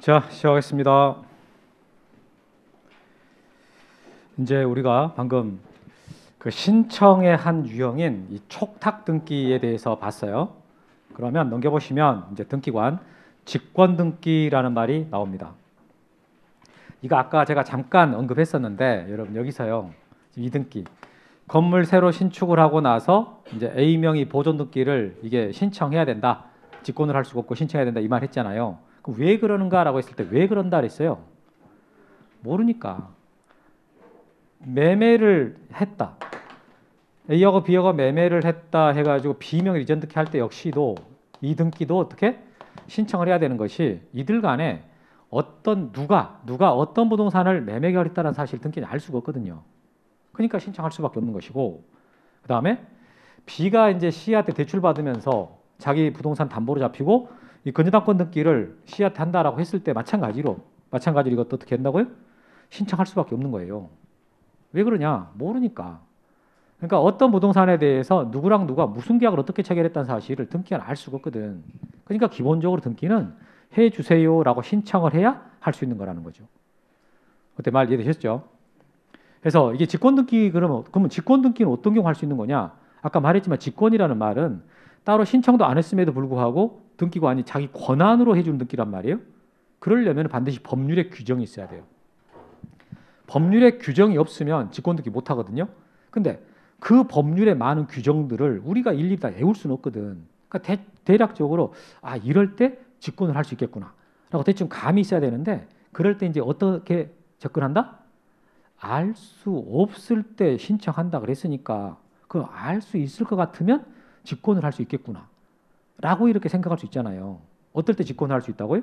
자, 시작하겠습니다. 이제 우리가 방금 그 신청의 한 유형인 이 촉탁 등기에 대해서 봤어요. 그러면 넘겨보시면 이제 등기관 직권 등기라는 말이 나옵니다. 이거 아까 제가 잠깐 언급했었는데 여러분 여기서요. 이 등기 건물 새로 신축을 하고 나서 이제 A명의 보존 등기를 이게 신청해야 된다. 직권을 할 수가 없고 신청해야 된다 이 말 했잖아요. 그럼 왜 그러는가라고 했을 때 왜 그런다 그랬어요? 모르니까. 매매를 했다. A하고 B하고 매매를 했다 해가지고 B명 이전 등기 할 때 역시도 이 등기도 어떻게 신청을 해야 되는 것이 이들 간에 어떤 누가 어떤 부동산을 매매 계약했다는 사실 등기는 알 수가 없거든요. 그러니까 신청할 수밖에 없는 것이고, 그 다음에 B가 이제 C한테 대출 받으면서 자기 부동산 담보로 잡히고 이 근저당권 등기를 C한테 한다라고 했을 때 마찬가지로 이것도 어떻게 한다고요? 신청할 수밖에 없는 거예요. 왜 그러냐? 모르니까. 그러니까 어떤 부동산에 대해서 누구랑 누가 무슨 계약을 어떻게 체결했다는 사실을 등기가 알 수가 없거든. 그러니까 기본적으로 등기는 해주세요라고 신청을 해야 할 수 있는 거라는 거죠. 그때 말 이해되셨죠? 그래서 이게 직권 등기 그러면 직권 등기는 어떤 경우 할 수 있는 거냐? 아까 말했지만 직권이라는 말은 따로 신청도 안 했음에도 불구하고 등기관이 자기 권한으로 해주는 등기란 말이에요. 그러려면 반드시 법률의 규정이 있어야 돼요. 법률의 규정이 없으면 직권 등기 못 하거든요. 근데 그 법률의 많은 규정들을 우리가 일일이 다 외울 수는 없거든. 그러니까 대략적으로 이럴 때 직권을 할 수 있겠구나 라고 대충 감이 있어야 되는데, 그럴 때 이제 어떻게 접근한다? 알 수 없을 때 신청한다 그랬으니까 그 알 수 있을 것 같으면 직권을 할 수 있겠구나 라고 이렇게 생각할 수 있잖아요. 어떨 때 직권을 할 수 있다고요?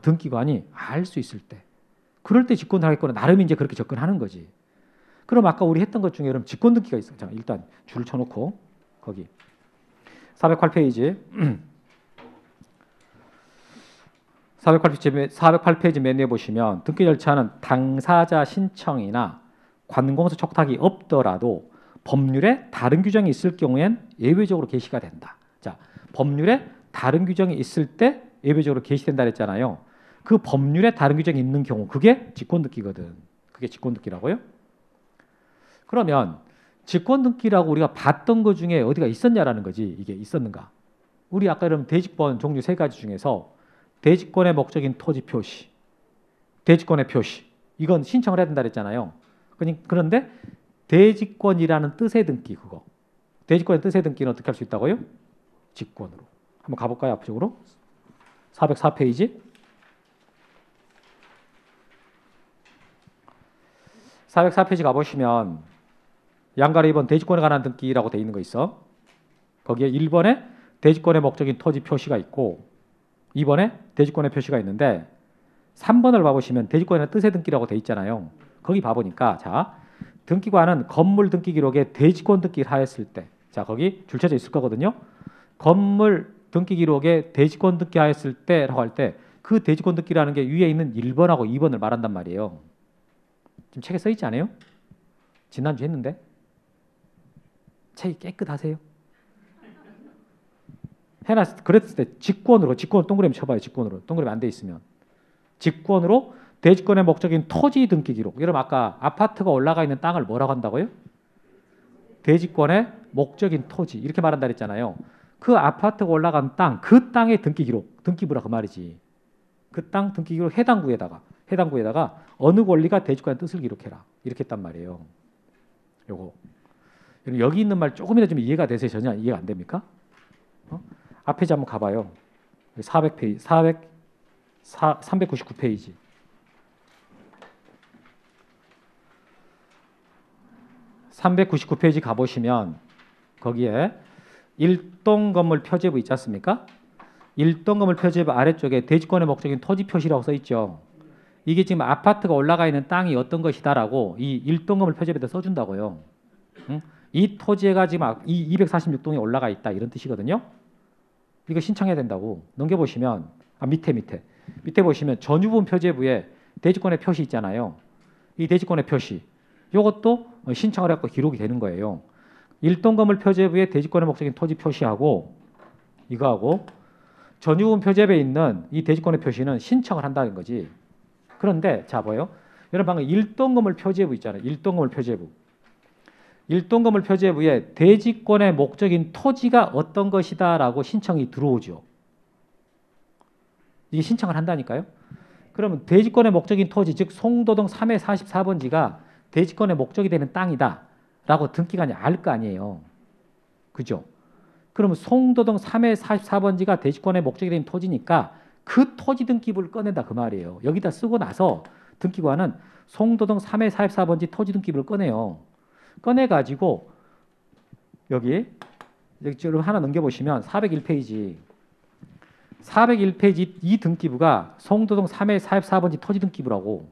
등기관이 알 수 있을 때. 그럴 때 직권을 하겠거나 나름 이제 그렇게 접근하는 거지. 그럼 아까 우리 했던 것 중에 그럼 직권 등기가 있어. 자, 일단 줄을 쳐놓고 거기 408페이지 408페이지 맨 위에 보시면 등기 절차는 당사자 신청이나 관공서 촉탁이 없더라도 법률에 다른 규정이 있을 경우엔 예외적으로 게시가 된다. 자, 법률에 다른 규정이 있을 때 예외적으로 게시된다 그랬잖아요. 그 법률에 다른 규정이 있는 경우 그게 직권 등기거든. 그게 직권 등기라고요? 그러면 직권 등기라고 우리가 봤던 것 중에 어디가 있었냐라는 거지. 이게 있었는가? 우리 아까 그럼 대직권 종류 세 가지 중에서 대직권의 목적인 토지 표시, 대직권의 표시, 이건 신청을 해야 된다 그랬잖아요. 그런데 대직권이라는 뜻의 등기, 그거 대직권의 뜻의 등기는 어떻게 할 수 있다고요? 직권으로. 한번 가볼까요? 앞쪽으로 404페이지 404페이지 가보시면 양가로 2번 대직권에 관한 등기라고 돼 있는 거 있어. 거기에 1번에 대직권의 목적인 토지 표시가 있고 2번에 대직권의 표시가 있는데 3번을 봐보시면 대직권의 뜻의 등기라고 돼 있잖아요. 거기 봐보니까 자, 등기관은 건물 등기 기록에 대직권 등기를 하였을 때, 자 거기 줄쳐져 있을 거거든요. 건물 등기 기록에 대직권 등기 하였을 때라고 할 때 그 대직권 등기라는 게 위에 있는 1번하고 2번을 말한단 말이에요. 지금 책에 써 있지 않아요? 지난주 했는데 책이 깨끗하세요? 그랬을 때 직권 동그라미 쳐봐요. 직권으로 동그라미 안 돼 있으면 직권으로 대직권의 목적인 토지 등기 기록. 여러분 아까 아파트가 올라가 있는 땅을 뭐라고 한다고요? 대직권의 목적인 토지 이렇게 말한다 그랬잖아요. 그 아파트가 올라간 땅, 그 땅의 등기 기록, 등기부라 그 말이지. 그 땅 등기 기록 해당 구에다가 어느 권리가 대직권의 뜻을 기록해라 이렇게 했단 말이에요. 요거 여기 있는 말 조금이라도 좀 이해가 되세요? 전혀 이해가 안 됩니까? 앞 페이지 한번 가봐요. 400페이지, 399페이지. 399페이지 가보시면 거기에 일동 건물 표제부 있지 않습니까? 일동 건물 표제부 아래쪽에 대직권의 목적인 토지 표시라고 써 있죠. 이게 지금 아파트가 올라가 있는 땅이 어떤 것이다라고 이 일동 건물 표제부에다 써준다고요. 응? 이 토지가 지금 이 246동에 올라가 있다 이런 뜻이거든요. 이거 신청해야 된다고. 넘겨보시면 밑에 보시면 전유분 표제부에 대직권의 표시 있잖아요. 이 대직권의 표시 이것도 신청을 해서 기록이 되는 거예요. 일동 건물 표제부에 대직권의 목적인 토지 표시하고 이거하고 전유분 표제부에 있는 이 대지권의 표시는 신청을 한다는 거지. 그런데 자 보여. 여러분 방금 일동건물 표제부 있잖아요. 일동건물 표제부. 일동건물 표제부에 대지권의 목적인 토지가 어떤 것이다라고 신청이 들어오죠. 이게 신청을 한다니까요. 그러면 대지권의 목적인 토지, 즉 송도동 3회 44번지가 대지권의 목적이 되는 땅이다라고 등기관이 알 거 아니에요. 그죠? 그러면 송도동 3회 44번지가 대지권의 목적이 되는 토지니까 그 토지 등기부를 꺼낸다 그 말이에요. 여기다 쓰고 나서 등기관은 송도동 3회 44번지 토지 등기부를 꺼내요. 꺼내가지고 여기 지금 하나 넘겨보시면 401페이지 401페이지 이 등기부가 송도동 3회 44번지 토지 등기부라고.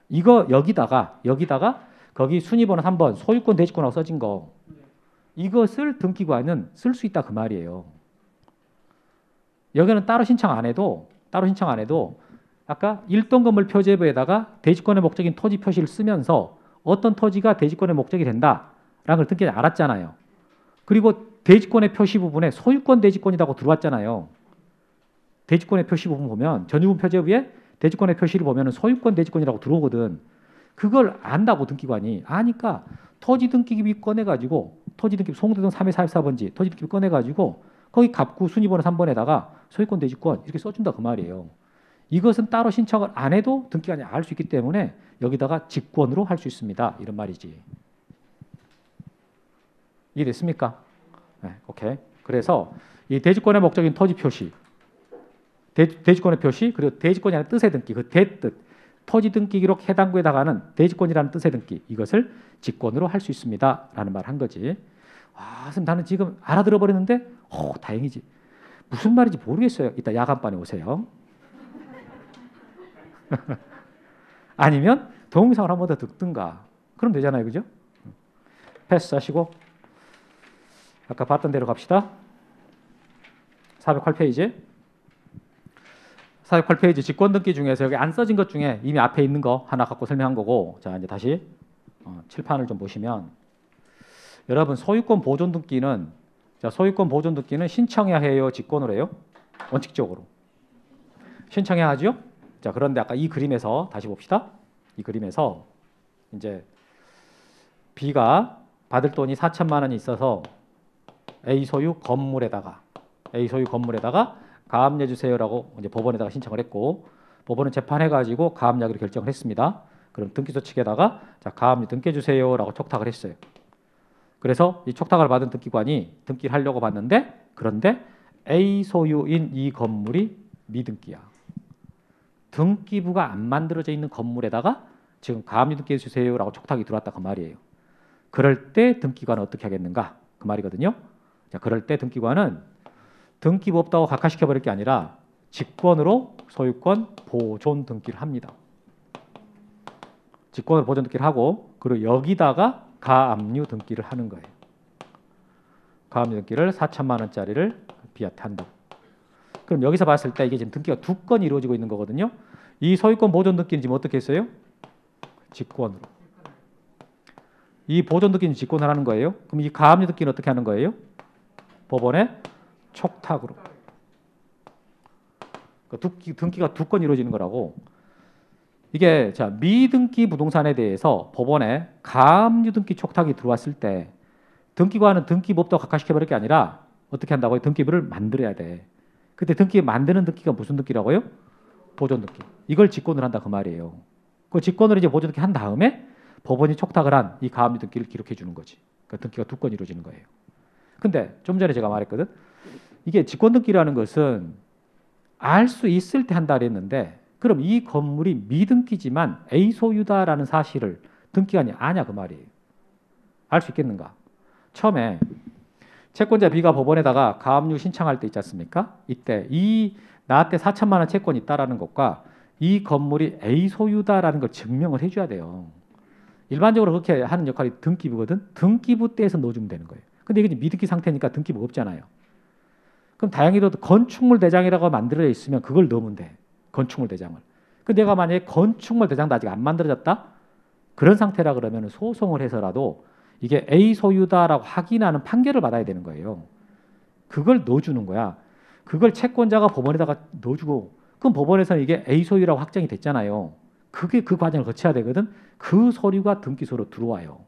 이거 여기다가 거기 순위번호 3번 소유권 대지권하고 써진 거 이것을 등기관은 쓸 수 있다 그 말이에요. 여기는 따로 신청 안 해도 아까 일동건물 표제부에다가 대지권의 목적인 토지 표시를 쓰면서 어떤 토지가 대지권의 목적이 된다라는 걸 등기관이 알았잖아요. 그리고 대지권의 표시 부분에 소유권 대지권이라고 들어왔잖아요. 대지권의 표시 부분 보면 전유분 표제부에 대지권의 표시를 보면 소유권 대지권이라고 들어오거든. 그걸 안다고 등기관이 아니까 토지 등기비 꺼내가지고 토지 등기비 송도동 3회 44번지 토지 등기비 꺼내가지고 거기 갑구 순위번호 3번에다가 소유권 대지권 이렇게 써준다 그 말이에요. 이것은 따로 신청을 안 해도 등기관이 알 수 있기 때문에 여기다가 직권으로 할 수 있습니다. 이런 말이지. 이해됐습니까? 네, 오케이. 그래서 이 대지권의 목적인 토지 표시, 대지권의 표시 그리고 대지권이 아니라 뜻의 등기, 그 대뜻, 토지 등기 기록 해당구에 해당하는 대지권이라는 뜻의 등기 이것을 직권으로 할 수 있습니다. 라는 말 한 거지. 아, 선생님 나는 지금 알아들어 버렸는데 다행이지. 무슨 말인지 모르겠어요. 이따 야간반에 오세요. 아니면 동영상을 한 번 더 듣든가. 그럼 되잖아요. 그죠? 패스하시고 아까 봤던 대로 갑시다. 408페이지. 408페이지 직권 등기 중에서 여기 안 써진 것 중에 이미 앞에 있는 거 하나 갖고 설명한 거고 자 이제 다시 칠판을 좀 보시면 여러분 소유권 보존 등기는 신청해야 해요? 직권으로 해요? 원칙적으로. 신청해야 하죠? 자 그런데 아까 이 그림에서 다시 봅시다. 이 그림에서 이제 B가 받을 돈이 4천만 원이 있어서 A 소유 건물에다가 가압류 주세요라고 이제 법원에다가 신청을 했고 법원은 재판해가지고 가압류를 결정을 했습니다. 그럼 등기소 측에다가 자 가압류 등기해 주세요라고 촉탁을 했어요. 그래서 이 촉탁을 받은 등기관이 등기를 하려고 봤는데 그런데 A 소유인 이 건물이 미등기야. 등기부가 안 만들어져 있는 건물에다가 지금 가압류 등기해 주세요라고 촉탁이 들어왔다 그 말이에요. 그럴 때 등기관은 어떻게 하겠는가 그 말이거든요. 자 그럴 때 등기관은 등기부 없다고 각하시켜버릴 게 아니라 직권으로 소유권 보존 등기를 합니다. 직권으로 보존 등기를 하고 그리고 여기다가 가압류 등기를 하는 거예요. 가압류 등기를 4천만 원짜리를 B한테 한다. 그럼 여기서 봤을 때 이게 지금 등기가 두 건이 이루어지고 있는 거거든요. 이 소유권 보존 등기는 지금 어떻게 했어요? 직권으로. 이 보존 등기는 직권을 하는 거예요. 그럼 이 가압류 등기는 어떻게 하는 거예요? 법원에 촉탁으로. 그러니까 등기가 두 건 이루어지는 거라고. 이게 자 미등기 부동산에 대해서 법원에 가압류 등기 촉탁이 들어왔을 때 등기관은 등기부 없다고 각하시켜버릴 게 아니라 어떻게 한다고요? 등기부를 만들어야 돼. 그때 등기 만드는 등기가 무슨 등기라고요? 보존 등기. 이걸 직권을 한다 그 말이에요. 그 직권을 이제 보존 등기 한 다음에 법원이 촉탁을 한 이 가압류 등기를 기록해 주는 거지. 그러니까 등기가 두 건 이루어지는 거예요. 근데 좀 전에 제가 말했거든. 이게 직권 등기라는 것은 알 수 있을 때 한다 그랬는데 그럼 이 건물이 미등기지만 A 소유다라는 사실을 등기관이 아냐 그 말이에요. 알 수 있겠는가? 처음에 채권자 B가 법원에다가 가압류 신청할 때 있지 않습니까? 이때 나한테 4천만 원 채권이 있다라는 것과 이 건물이 A 소유다라는 걸 증명을 해줘야 돼요. 일반적으로 그렇게 하는 역할이 등기부거든. 등기부 때에서 넣어주면 되는 거예요. 근데 이게 미등기 상태니까 등기부가 없잖아요. 그럼 다행히도 건축물 대장이라고 만들어져 있으면 그걸 넣으면 돼. 건축물 대장을. 근데 내가 만약에 건축물 대장도 아직 안 만들어졌다? 그런 상태라 그러면 소송을 해서라도 이게 A 소유다라고 확인하는 판결을 받아야 되는 거예요. 그걸 넣어주는 거야. 그걸 채권자가 법원에다가 넣어주고 그럼 법원에서는 이게 A 소유라고 확정이 됐잖아요. 그게 그 과정을 거쳐야 되거든. 그 서류가 등기소로 들어와요.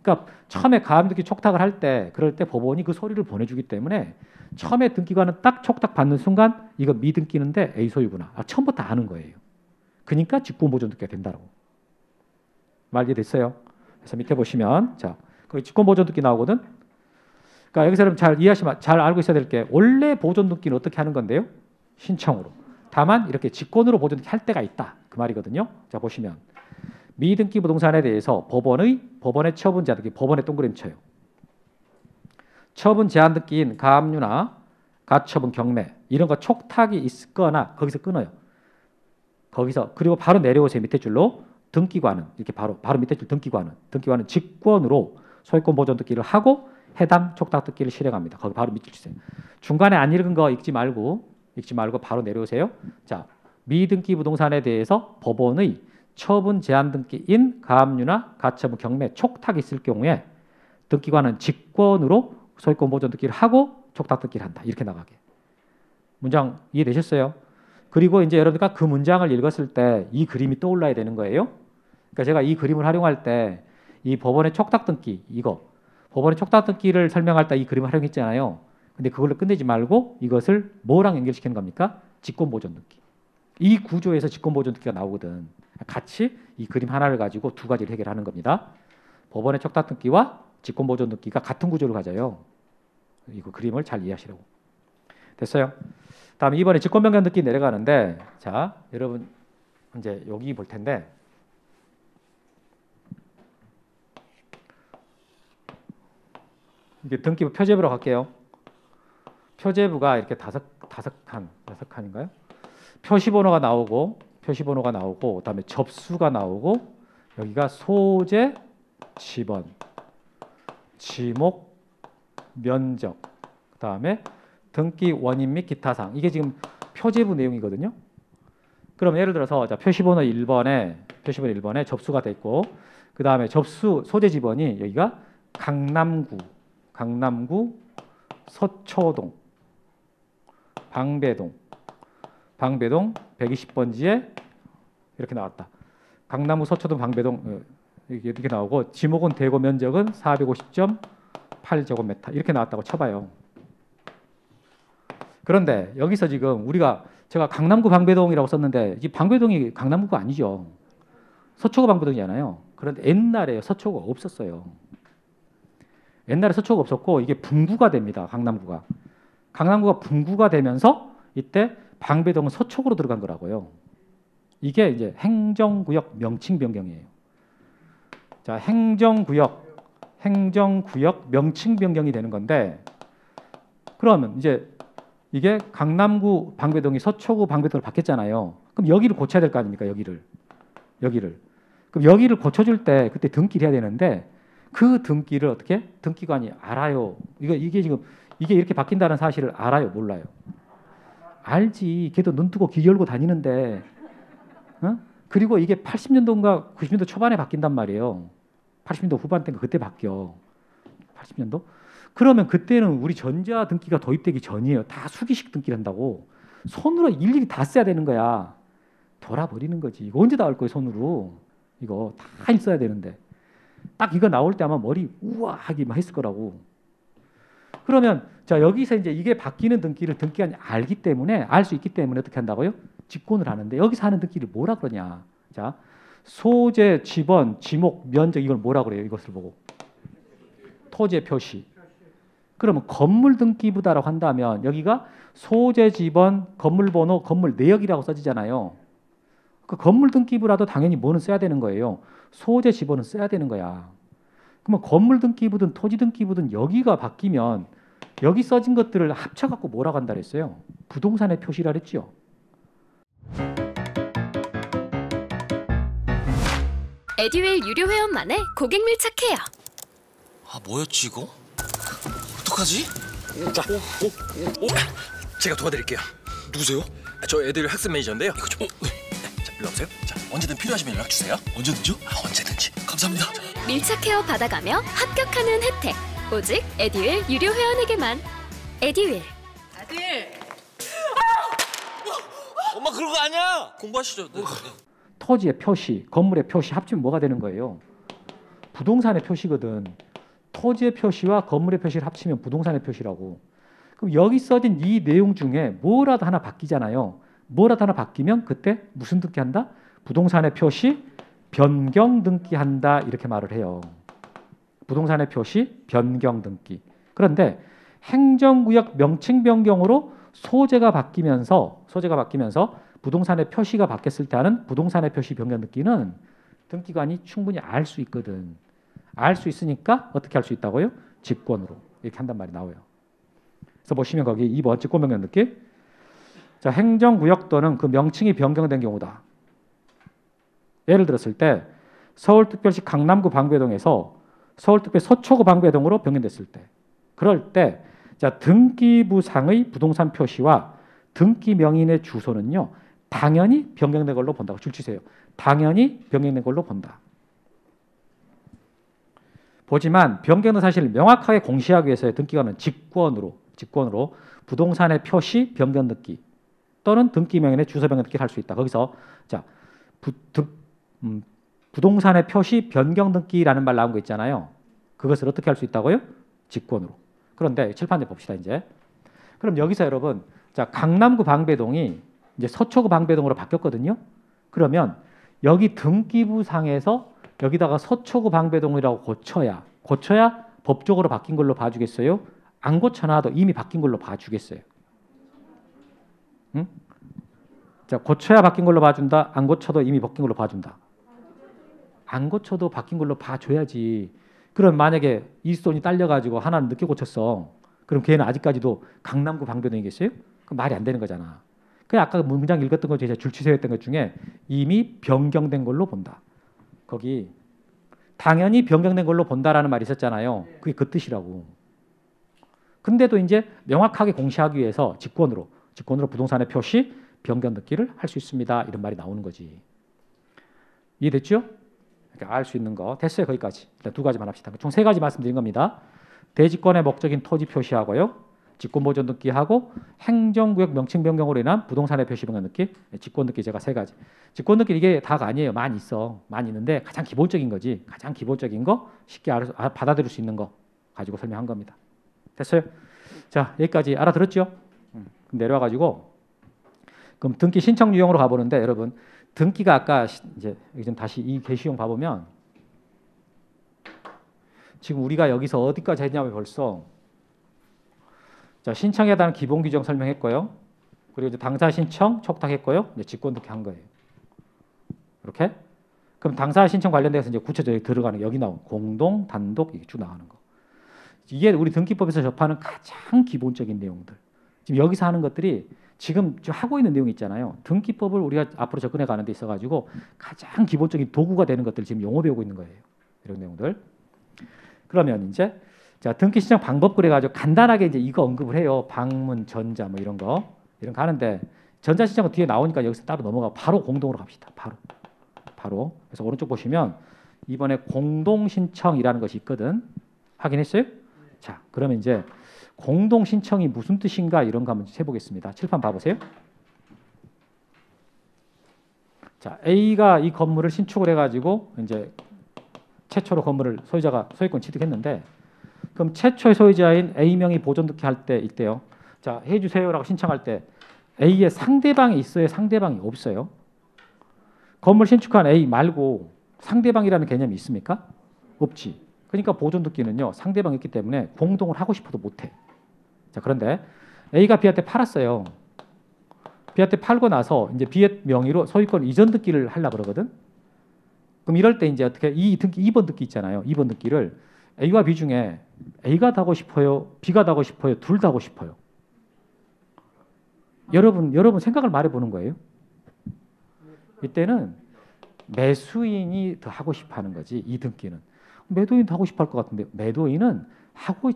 그러니까 처음에 가압등기 촉탁을 할 때 그럴 때 법원이 그 서류를 보내주기 때문에 처음에 등기관은 딱 촉탁 받는 순간 이거 미등기는데 A 소유구나. 처음부터 아는 거예요. 그러니까 직권보존등기가 된다고. 말 이해됐어요? 그래서 밑에 보시면 자, 그 직권보존등기 나오거든. 그러니까 여기서는 잘 이해하시면 잘 알고 있어야 될 게 원래 보존등기는 어떻게 하는 건데요? 신청으로. 다만 이렇게 직권으로 보존등기 할 때가 있다. 그 말이거든요. 자 보시면 미등기 부동산에 대해서 법원의 처분 제한등기, 법원에 동그라미 쳐요. 처분 제한등기인 가압류나 가처분 경매 이런 거 촉탁이 있거나 거기서 끊어요. 거기서 그리고 바로 내려오세요. 밑에 줄로 등기관은 이렇게 바로 밑에 줄 등기관은 직권으로 소유권 보존 등기를 하고 해당 촉탁 등기를 실행합니다. 거기 바로 밑줄 치세요. 중간에 안 읽은 거 읽지 말고 바로 내려오세요. 자, 미등기 부동산에 대해서 법원의 처분 제한 등기인 가압류나 가처분 경매 촉탁이 있을 경우에 등기관은 직권으로 소유권 보존 등기를 하고 촉탁 등기를 한다. 이렇게 나가게. 문장 이해되셨어요? 그리고 이제 여러분들과 그 문장을 읽었을 때 이 그림이 떠올라야 되는 거예요. 그러니까 제가 이 그림을 활용할 때 이 법원의 촉탁 등기 법원의 촉탁 등기를 설명할 때 이 그림을 활용했잖아요. 근데 그걸로 끝내지 말고 이것을 뭐랑 연결시키는 겁니까? 직권 보존 등기. 이 구조에서 직권 보존 등기가 나오거든. 같이 이 그림 하나를 가지고 두 가지를 해결하는 겁니다. 법원의 촉탁 등기와 직권 보존 등기가 같은 구조를 가져요. 이거 그림을 잘 이해하시라고. 됐어요? 다음에 이번에 직권 변경 등기 내려가는데 자, 여러분 이제 여기 볼 텐데 이게 등기부 표제부로 갈게요. 표제부가 이렇게 다섯 칸인가요? 표시번호가 나오고 그다음에 접수가 나오고 여기가 소재, 지번, 지목, 면적, 그다음에 등기 원인 및 기타 사항. 이게 지금 표제부 내용이거든요. 그럼 예를 들어서 자, 표시번호 1번에 접수가 돼 있고 그다음에 접수 소재 지번이 여기가 강남구 서초동 방배동 120번지에 이렇게 나왔다. 강남구 서초동 방배동 이렇게 나오고 지목은 대고 면적은 450.8제곱미터 이렇게 나왔다고 쳐봐요. 그런데 여기서 지금 제가 강남구 방배동이라고 썼는데 이 방배동이 강남구가 아니죠. 서초구 방배동이잖아요. 그런데 옛날에 서초구가 없었어요. 옛날에 서초구가 없었고 이게 분구가 됩니다. 강남구가 분구가 되면서 이때 방배동은 서초구로 들어간 거라고요. 이게 이제 행정구역 명칭 변경이에요. 자, 행정구역 명칭 변경이 되는 건데 그러면 이제 이게 강남구 방배동이 서초구 방배동으로 바뀌었잖아요. 그럼 여기를 고쳐야 될 거 아닙니까? 여기를. 그럼 여기를 고쳐줄 때 그때 등기를 해야 되는데 그 등기를 어떻게? 등기관이 알아요. 이게 지금 이게 이렇게 바뀐다는 사실을 알아요? 몰라요? 알지. 걔도 눈 뜨고 귀 열고 다니는데. 어? 그리고 이게 80년도인가 90년도 초반에 바뀐단 말이에요. 80년도 후반 때인가 그때 바뀌어. 80년도? 그러면 그때는 우리 전자 등기가 도입되기 전이에요. 다 수기식 등기를 한다고. 손으로 일일이 다 써야 되는 거야. 돌아버리는 거지. 이거 언제 다 할 거예요, 손으로. 이거 다 써야 되는데. 딱 이거 나올 때 아마 머리 우와하기만 했을 거라고. 그러면 자 여기서 이제 이게 바뀌는 등기를 등기관이 알 수 있기 때문에 어떻게 한다고요? 직권을 하는데 여기서 하는 등기를 뭐라 그러냐? 자 소재, 지번, 지목, 면적 이걸 뭐라 그래요? 이것을 보고 토지의 표시. 그러면 건물 등기부다라고 한다면 여기가 소재, 지번, 건물 번호, 건물 내역이라고 써지잖아요. 그 건물 등기부라도 당연히 뭐는 써야 되는 거예요. 소재, 지번은 써야 되는 거야. 그러면 건물 등기부든 토지 등기부든 여기가 바뀌면 여기 써진 것들을 합쳐갖고 뭐라고 한다 그랬어요? 부동산의 표시라 그랬죠. 에듀윌 유료 회원만의 고객 밀착해요. 아 뭐였지 이거? 어떡하지? 자, 제가 도와드릴게요. 누구세요? 저 에듀윌 학습 매니저인데요. 이거 좀. 네. 자, 일로 오세요. 자, 언제든 필요하시면 연락 주세요. 언제든지요? 언제든지. 감사합니다. 밀착 케어 받아가며 합격하는 혜택. 오직 에듀윌 유료 회원에게만. 에듀윌. 아들. 엄마 그런 거 아니야. 공부하시죠. 네. 토지의 표시, 건물의 표시 합치면 뭐가 되는 거예요? 부동산의 표시거든. 토지의 표시와 건물의 표시를 합치면 부동산의 표시라고. 그럼 여기 써진 이 내용 중에 뭐라도 하나 바뀌잖아요. 뭐라도 하나 바뀌면 그때 무슨 등기한다? 부동산의 표시 변경 등기한다 이렇게 말을 해요. 부동산의 표시 변경 등기. 그런데 행정구역 명칭 변경으로 소재가 바뀌면서 부동산의 표시가 바뀌었을 때 하는 부동산의 표시 변경 등기는 등기관이 충분히 알 수 있거든. 알 수 있으니까 어떻게 할 수 있다고요? 직권으로 이렇게 한단 말이 나와요. 그래서 보시면 거기 2번 직권 변경 등기. 자, 행정구역 또는 그 명칭이 변경된 경우다. 예를 들었을 때 서울특별시 강남구 방배동에서 서울특별시 서초구 방배동으로 변경됐을 때, 그럴 때 자, 등기부상의 부동산 표시와 등기 명인의 주소는요 당연히 변경된 걸로 본다고. 줄 치세요. 당연히 변경된 걸로 본다. 보지만 변경된 사실을 명확하게 공시하기 위해서의 등기관은 직권으로 부동산의 표시 변경 등기 또는 등기 명인의 주소 변경 등기를 할 수 있다. 거기서 자 부동산의 표시 변경 등기라는 말 나온 거 있잖아요. 그것을 어떻게 할 수 있다고요? 직권으로. 그런데 칠판에 봅시다 이제. 그럼 여기서 여러분, 자 강남구 방배동이 이제 서초구 방배동으로 바뀌었거든요. 그러면 여기 등기부상에서 여기다가 서초구 방배동이라고 고쳐야 법적으로 바뀐 걸로 봐주겠어요? 안 고쳐놔도 이미 바뀐 걸로 봐주겠어요? 응? 자, 고쳐야 바뀐 걸로 봐준다. 안 고쳐도 이미 바뀐 걸로 봐준다. 안 고쳐도 바뀐 걸로 봐줘야지. 그럼 만약에 이수돈이 딸려가지고 하나는 늦게 고쳤어. 그럼 걔는 아직까지도 강남구 방배동이겠어요? 그럼 말이 안 되는 거잖아. 그 아까 문장 읽었던 것 중에 줄치세웠던 것 중에 이미 변경된 걸로 본다. 거기 당연히 변경된 걸로 본다라는 말이 있었잖아요. 그게 그 뜻이라고. 근데도 이제 명확하게 공시하기 위해서 직권으로 부동산의 표시 변경 등기를 할 수 있습니다. 이런 말이 나오는 거지. 이해됐죠? 알 수 있는 거 됐어요. 거기까지. 일단 두 가지만 합시다. 총 세 가지 말씀드린 겁니다. 대지권의 목적인 토지 표시하고요, 직권 보존 등기하고 행정구역 명칭 변경으로 인한 부동산의 표시 변경 등기, 직권 등기 제가 세 가지. 직권 등기 이게 다가 아니에요. 많이 있어. 많이 있는데 가장 기본적인 거지. 가장 기본적인 거 쉽게 받아들일 수 있는 거 가지고 설명한 겁니다. 됐어요? 자, 여기까지 알아들었죠? 그럼 내려와가지고 그럼 등기 신청 유형으로 가보는데 여러분 등기가 아까 이제 여기 좀 다시 이 게시용 봐보면 지금 우리가 여기서 어디까지 했냐면 벌써 자 신청에 대한 기본 규정 설명했고요. 그리고 이제 당사 신청 촉탁했고요. 이제 직권 등기 한 거예요. 이렇게. 그럼 당사 신청 관련돼서 이제 구체적으로 들어가는 여기 나온 공동, 단독 이게 쭉 나가는 거. 이게 우리 등기법에서 접하는 가장 기본적인 내용들. 지금 여기서 하는 것들이 지금 하고 있는 내용이 있잖아요. 등기법을 우리가 앞으로 접근해 가는 데 있어가지고 가장 기본적인 도구가 되는 것들 지금 영어 배우고 있는 거예요. 이런 내용들. 그러면 이제 자 등기 신청 방법 그래가지고 간단하게 이제 이거 언급을 해요. 방문, 전자 뭐 이런 거 하는데 전자 신청은 뒤에 나오니까 여기서 따로 넘어가 바로 공동으로 갑시다. 바로. 그래서 오른쪽 보시면 이번에 공동 신청이라는 것이 있거든. 확인했어요? 자 그러면 이제 공동 신청이 무슨 뜻인가 이런 거 한번 해보겠습니다. 칠판 봐보세요. 자 A가 이 건물을 신축을 해가지고 이제 최초로 건물을 소유자가 소유권 취득했는데 그럼 최초의 소유자인 A명이 보존 등기 할 때 있대요. 자 해주세요라고 신청할 때 A의 상대방이 있어요? 상대방이 없어요? 건물 신축한 A 말고 상대방이라는 개념이 있습니까? 없지. 그러니까 보존 등기는요 상대방이 있기 때문에 공동을 하고 싶어도 못해. 자 그런데 A가 B한테 팔았어요. B한테 팔고 나서 이제 B의 명의로 소유권 이전 등기를 하려고 그러거든. 그럼 이럴 때 이제 어떻게 이 등기 2번 등기 있잖아요. 2번 등기를 A와 B 중에 A가 다 하고 싶어요, B가 다 하고 싶어요, 둘 다 하고 싶어요. 여러분 생각을 말해 보는 거예요. 이때는 매수인이 더 하고 싶어 하는 거지. 이 등기는 매도인도 하고 싶어 할 것 같은데 매도인은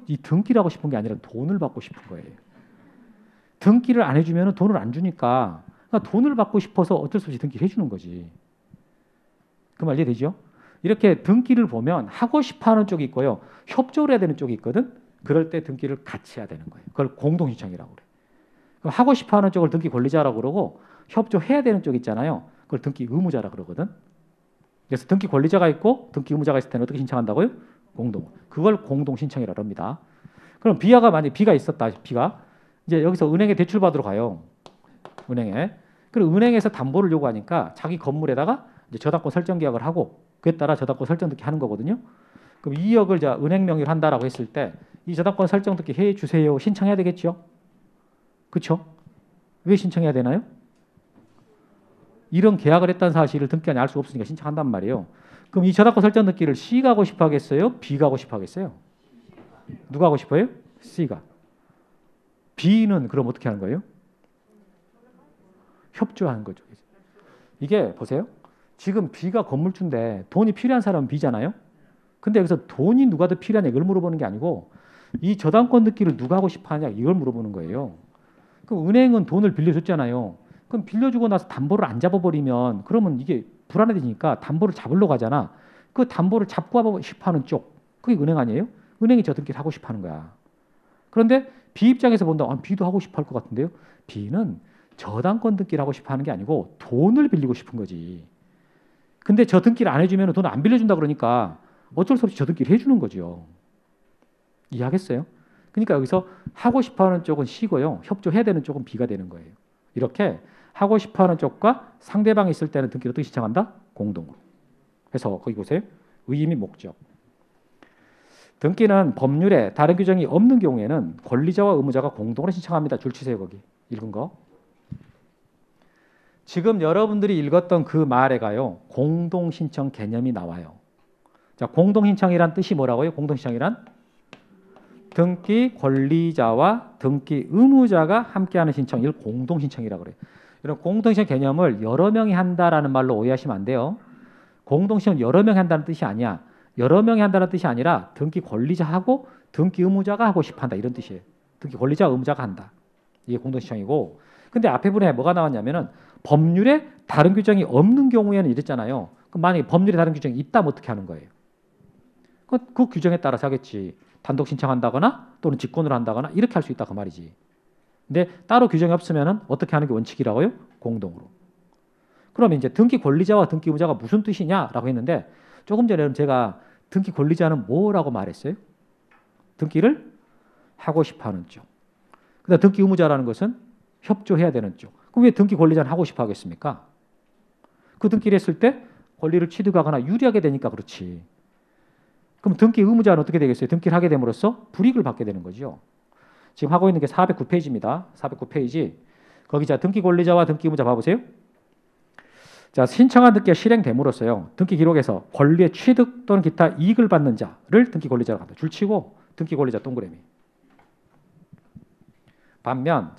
이 등기를 하고 싶은 게 아니라 돈을 받고 싶은 거예요. 등기를 안 해주면 돈을 안 주니까 그러니까 돈을 받고 싶어서 어쩔 수 없이 등기를 해주는 거지. 그 말 이해되죠? 이렇게 등기를 보면 하고 싶어하는 쪽이 있고요. 협조를 해야 되는 쪽이 있거든. 그럴 때 등기를 같이 해야 되는 거예요. 그걸 공동신청이라고 그래. 그럼 하고 싶어하는 쪽을 등기 권리자라고 그러고 협조해야 되는 쪽 있잖아요. 그걸 등기 의무자라 그러거든. 그래서 등기 권리자가 있고 등기 의무자가 있을 때는 어떻게 신청한다고요? 공동. 그걸 공동 신청이라고 합니다. 그럼 B가 만약 B가 있었다. B가 이제 여기서 은행에 대출 받으러 가요. 은행에. 그리고 은행에서 담보를 요구하니까 자기 건물에다가 이제 저당권 설정 계약을 하고 그에 따라 저당권 설정 등기 하는 거거든요. 그럼 2억을 자 은행 명의로 한다라고 했을 때 이 저당권 설정 등기 해 주세요. 신청해야 되겠죠? 그렇죠? 왜 신청해야 되나요? 이런 계약을 했다는 사실을 등기관이 알 수 없으니까 신청한단 말이에요. 그럼 이 저당권 설정 등기를 C가 하고 싶어 하겠어요? B가 하고 싶어 하겠어요? 누가 하고 싶어요? C가. B는 그럼 어떻게 하는 거예요? 협조하는 거죠. 이게 보세요. 지금 B가 건물주인데 돈이 필요한 사람은 B잖아요. 근데 여기서 돈이 누가 더 필요하냐 이걸 물어보는 게 아니고 이 저당권 등기를 누가 하고 싶어 하냐 이걸 물어보는 거예요. 그럼 은행은 돈을 빌려줬잖아요. 그럼 빌려주고 나서 담보를 안 잡아버리면 그러면 이게 불안해지니까 담보를 잡으러 가잖아. 그 담보를 잡고 하고 싶어하는 쪽 그게 은행 아니에요? 은행이 저 등기를 하고 싶어하는 거야. 그런데 B 입장에서 본다. B도 하고 싶어 할 것 같은데요. B는 저당권 등기를 하고 싶어 하는 게 아니고 돈을 빌리고 싶은 거지. 근데 저 등기를 안 해주면 돈을 안 빌려준다 그러니까 어쩔 수 없이 저 등기를 해주는 거죠. 이해하겠어요? 그러니까 여기서 하고 싶어하는 쪽은 C고요. 협조해야 되는 쪽은 B가 되는 거예요. 이렇게 하고 싶어하는 쪽과 상대방이 있을 때는 등기를 어떻게 신청한다? 공동으로. 그래서 거기 보세요. 의의 및 목적. 등기는 법률에 다른 규정이 없는 경우에는 권리자와 의무자가 공동으로 신청합니다. 줄 치세요. 거기 읽은 거. 지금 여러분들이 읽었던 그 말에 가요. 공동신청 개념이 나와요. 자, 공동신청이란 뜻이 뭐라고요? 공동신청이란 등기 권리자와 등기 의무자가 함께하는 신청, 이걸 공동신청이라고 그래요. 이런 공동신청 개념을 여러 명이 한다라는 말로 오해하시면 안 돼요. 공동신청은 여러 명이 한다는 뜻이 아니야. 여러 명이 한다는 뜻이 아니라 등기 권리자하고 등기 의무자가 하고 싶어 한다 이런 뜻이에요. 등기 권리자 의무자가 한다. 이게 공동신청이고. 근데 앞에 분에 뭐가 나왔냐면은 법률에 다른 규정이 없는 경우에는 이랬잖아요. 그럼 만약에 법률에 다른 규정이 있다면 어떻게 하는 거예요? 그 규정에 따라서 하겠지. 단독 신청한다거나 또는 직권으로 한다거나 이렇게 할 수 있다 그 말이지. 근데 따로 규정이 없으면은 어떻게 하는 게 원칙이라고요? 공동으로. 그러면 이제 등기 권리자와 등기 의무자가 무슨 뜻이냐라고 했는데 조금 전에 제가 등기 권리자는 뭐라고 말했어요? 등기를 하고 싶어하는 쪽. 그다음 등기 의무자라는 것은 협조해야 되는 쪽. 그럼 왜 등기 권리자는 하고 싶어 하겠습니까? 그 등기를 했을 때 권리를 취득하거나 유리하게 되니까 그렇지. 그럼 등기 의무자는 어떻게 되겠어요? 등기를 하게 됨으로써 불이익을 받게 되는 거죠. 지금 하고 있는 게 409페이지입니다. 409페이지. 거기 자 등기 권리자와 등기 의무자 봐보세요. 자, 신청한 등기가 실행됨으로써요. 등기 기록에서 권리의 취득 또는 기타 이익을 받는 자를 등기 권리자라고 한다. 줄치고 등기 권리자 동그라미. 반면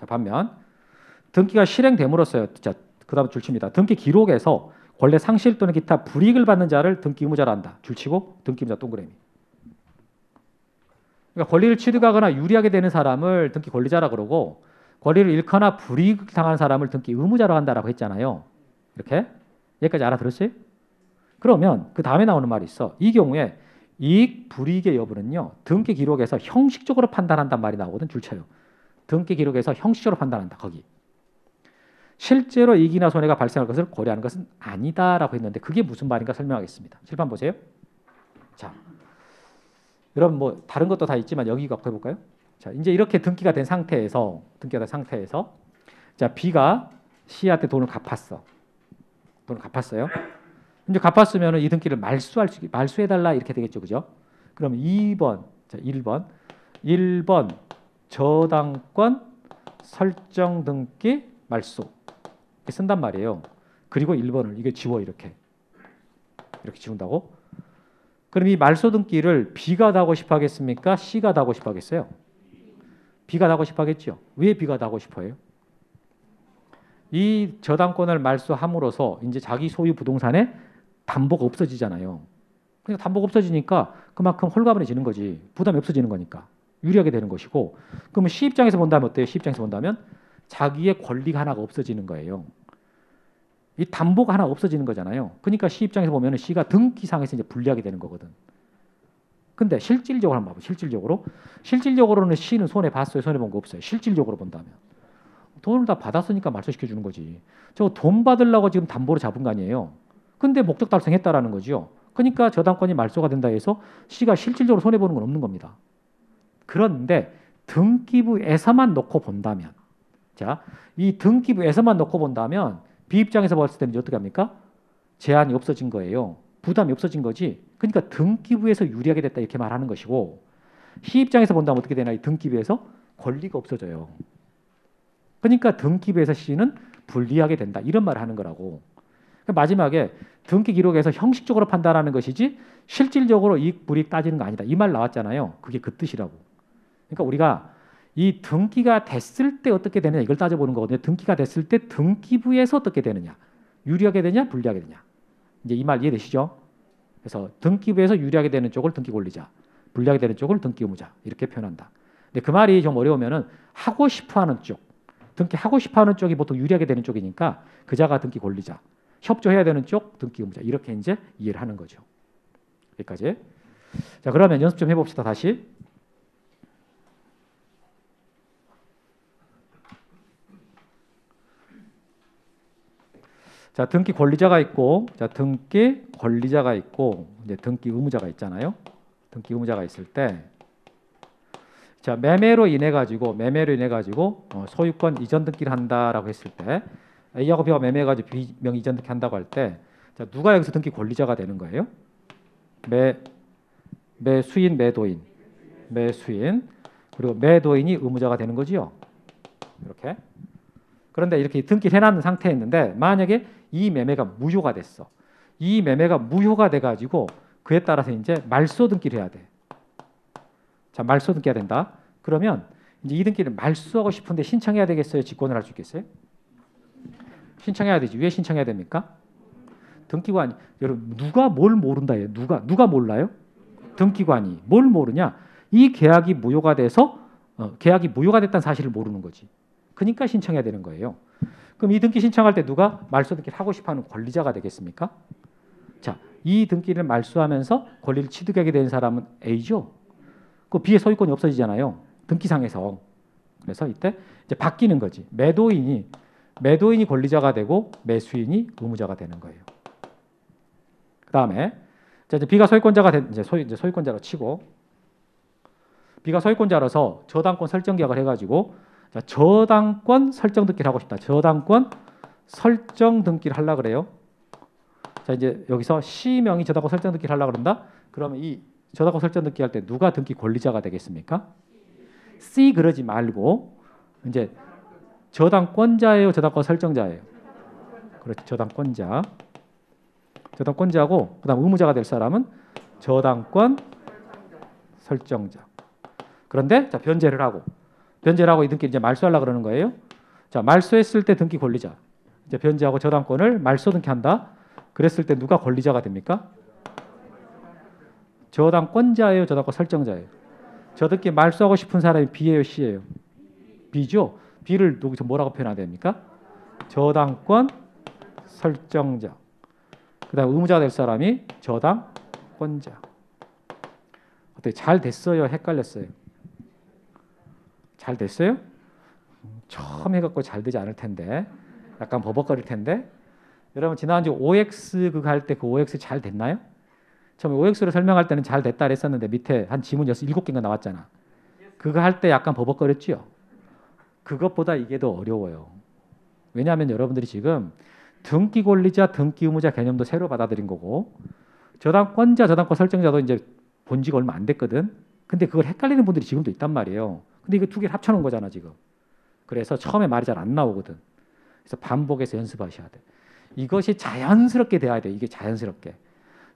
등기가 실행됨으로써요. 자, 그다음 줄칩니다. 등기 기록에서 권리 상실 또는 기타 불이익을 받는 자를 등기 의무자라 한다. 줄치고 등기 의무자 동그라미. 그러니까 권리를 취득하거나 유리하게 되는 사람을 등기 권리자라 그러고 권리를 잃거나 불이익을 당한 사람을 등기 의무자라고 한다라고 했잖아요. 이렇게 여기까지 알아들었어요? 그러면 그 다음에 나오는 말이 있어. 이 경우에 이익 불이익의 여부는요. 등기 기록에서 형식적으로 판단한단 말이 나오거든. 줄쳐요. 등기 기록에서 형식적으로 판단한다. 거기. 실제로 이익이나 손해가 발생할 것을 고려하는 것은 아니다라고 했는데 그게 무슨 말인가 설명하겠습니다. 칠판 보세요. 자, 여러분 뭐 다른 것도 다 있지만 여기 갖고 해볼까요? 자, 이제 이렇게 등기가 된 상태에서 자, B가 C한테 돈을 갚았어. 돈을 갚았어요. 이제 갚았으면 이 등기를 말소해달라 이렇게 되겠죠, 그죠? 그럼 2번, 자 1번 저당권 설정 등기 말소 이렇게 쓴단 말이에요. 그리고 1번을 이게 지워 이렇게 지운다고? 그럼 이 말소 등기를 B가 다 하고 싶어 하겠습니까? C가 다 하고 싶어 하겠어요? B가 다 하고 싶어 하겠죠. 왜 B가 다 하고 싶어요? 이 저당권을 말소함으로써 이제 자기 소유 부동산에 담보가 없어지잖아요. 그러니까 담보가 없어지니까 그만큼 홀가분해지는 거지. 부담이 없어지는 거니까. 유리하게 되는 것이고. 그러면 C 입장에서 본다면 어때요? C 입장에서 본다면 자기의 권리가 하나가 없어지는 거예요. 이 담보가 하나 없어지는 거잖아요. 그러니까 C 입장에서 보면 C가 등기상에서 이제 불리하게 되는 거거든. 근데 실질적으로 한번 봐봐. 실질적으로는 C는 손해 봤어요? 손해 본 거 없어요? 실질적으로 본다면. 돈을 다 받았으니까 말소시켜 주는 거지. 저 돈 받으려고 지금 담보로 잡은 거 아니에요. 근데 목적 달성했다라는 거죠. 그러니까 저당권이 말소가 된다 해서 C가 실질적으로 손해 보는 건 없는 겁니다. 그런데 등기부에서만 놓고 본다면, 자, 이 등기부에서만 놓고 본다면 B 입장에서 봤을 때는 어떻게 합니까? 제한이 없어진 거예요. 부담이 없어진 거지. 그러니까 등기부에서 유리하게 됐다 이렇게 말하는 것이고, C 입장에서 본다면 어떻게 되나? 이 등기부에서 권리가 없어져요. 그러니까 등기부에서 C는 불리하게 된다 이런 말을 하는 거라고. 그러니까 마지막에 등기 기록에서 형식적으로 판단하는 것이지 실질적으로 이익 불이익 따지는 거 아니다 이 말 나왔잖아요. 그게 그 뜻이라고. 그러니까 우리가 이 등기가 됐을 때 어떻게 되느냐 이걸 따져보는 거거든요. 등기가 됐을 때 등기부에서 어떻게 되느냐, 유리하게 되냐 불리하게 되냐. 이제 이 말 이해되시죠? 그래서 등기부에서 유리하게 되는 쪽을 등기 권리자, 불리하게 되는 쪽을 등기 의무자 이렇게 표현한다. 근데 그 말이 좀 어려우면은 하고 싶어하는 쪽, 등기하고 싶어하는 쪽이 보통 유리하게 되는 쪽이니까 그 자가 등기 권리자, 협조해야 되는 쪽 등기 의무자 이렇게 이제 이해를 하는 거죠. 여기까지. 자, 그러면 연습 좀 해봅시다. 다시. 자, 등기 권리자가 있고, 자, 등기 권리자가 있고, 이제 등기 의무자가 있잖아요. 등기 의무자가 있을 때, 자, 매매로 인해 가지고 소유권 이전 등기를 한다라고 했을 때, A하고 B가 매매해가지고 B 명의 이전 등기 한다고 할 때, 자, 누가 여기서 등기 권리자가 되는 거예요? 매수인, 매도인, 매수인, 그리고 매도인이 의무자가 되는 거지요. 이렇게. 그런데 이렇게 등기를 해놨는 상태였는데 만약에 이 매매가 무효가 됐어. 이 매매가 무효가 돼가지고 그에 따라서 이제 말소 등기를 해야 돼. 자, 말소 등기가 된다. 그러면 이제 이 등기를 말소하고 싶은데 신청해야 되겠어요? 직권을 할 수 있겠어요? 신청해야 되지. 왜 신청해야 됩니까? 등기관이, 여러분 누가 뭘 모른다 해요? 누가 몰라요? 등기관이 뭘 모르냐? 이 계약이 무효가 돼서 계약이 무효가 됐다는 사실을 모르는 거지. 그러니까 신청해야 되는 거예요. 그럼 이 등기 신청할 때 누가 말소 등기를 하고 싶어하는 권리자가 되겠습니까? 자, 이 등기를 말소하면서 권리를 취득하게 되는 사람은 A죠. 그 B의 소유권이 없어지잖아요. 등기상에서. 그래서 이때 이제 바뀌는 거지. 매도인이 권리자가 되고 매수인이 의무자가 되는 거예요. 그 다음에 이제 B가 소유권자가 된 이제 소유권자로 치고, B가 소유권자로서 저당권 설정 계약을 해가지고, 자, 저당권 설정 등기를 하고 싶다. 저당권 설정 등기를 하려고 그래요. 자, 이제 여기서 C명이 저당권 설정 등기를 하려고 그런다. 그러면 이 저당권 설정 등기 할 때 누가 등기 권리자가 되겠습니까? C 그러지 말고 이제 저당권자예요, 저당권 설정자예요. 그렇지, 저당권자. 저당권자고 그다음 의무자가 될 사람은 저당권 설정자. 그런데 자, 변제를 하고 이 등기 이제 말소하려고 그러는 거예요. 자, 말소했을 때 등기 권리자. 이제 변제하고 저당권을 말소 등기한다. 그랬을 때 누가 권리자가 됩니까? 저당권자예요, 저당권 설정자예요. 저 등기 말소하고 싶은 사람이 B예요, C예요? B죠. B를 여기서 뭐라고 표현해야 됩니까? 저당권 설정자. 그다음 의무자가 될 사람이 저당권자. 어떻게 잘 됐어요? 헷갈렸어요? 잘 됐어요? 처음 해갖고 잘 되지 않을 텐데 약간 버벅거릴 텐데. 여러분 지난주 OX 그거 할 때 그 OX 잘 됐나요? 처음에 OX를 설명할 때는 잘 됐다 그랬었는데 밑에 한 지문 7개가 나왔잖아. 그거 할 때 약간 버벅거렸죠? 그것보다 이게 더 어려워요. 왜냐하면 여러분들이 지금 등기 권리자, 등기 의무자 개념도 새로 받아들인 거고, 저당권자, 저당권 설정자도 이제 본 지가 얼마 안 됐거든. 근데 그걸 헷갈리는 분들이 지금도 있단 말이에요. 근데 이거 두 개를 합쳐놓은 거잖아 지금. 그래서 처음에 말이 잘 안 나오거든. 그래서 반복해서 연습하셔야 돼. 이것이 자연스럽게 돼야 돼. 이게 자연스럽게.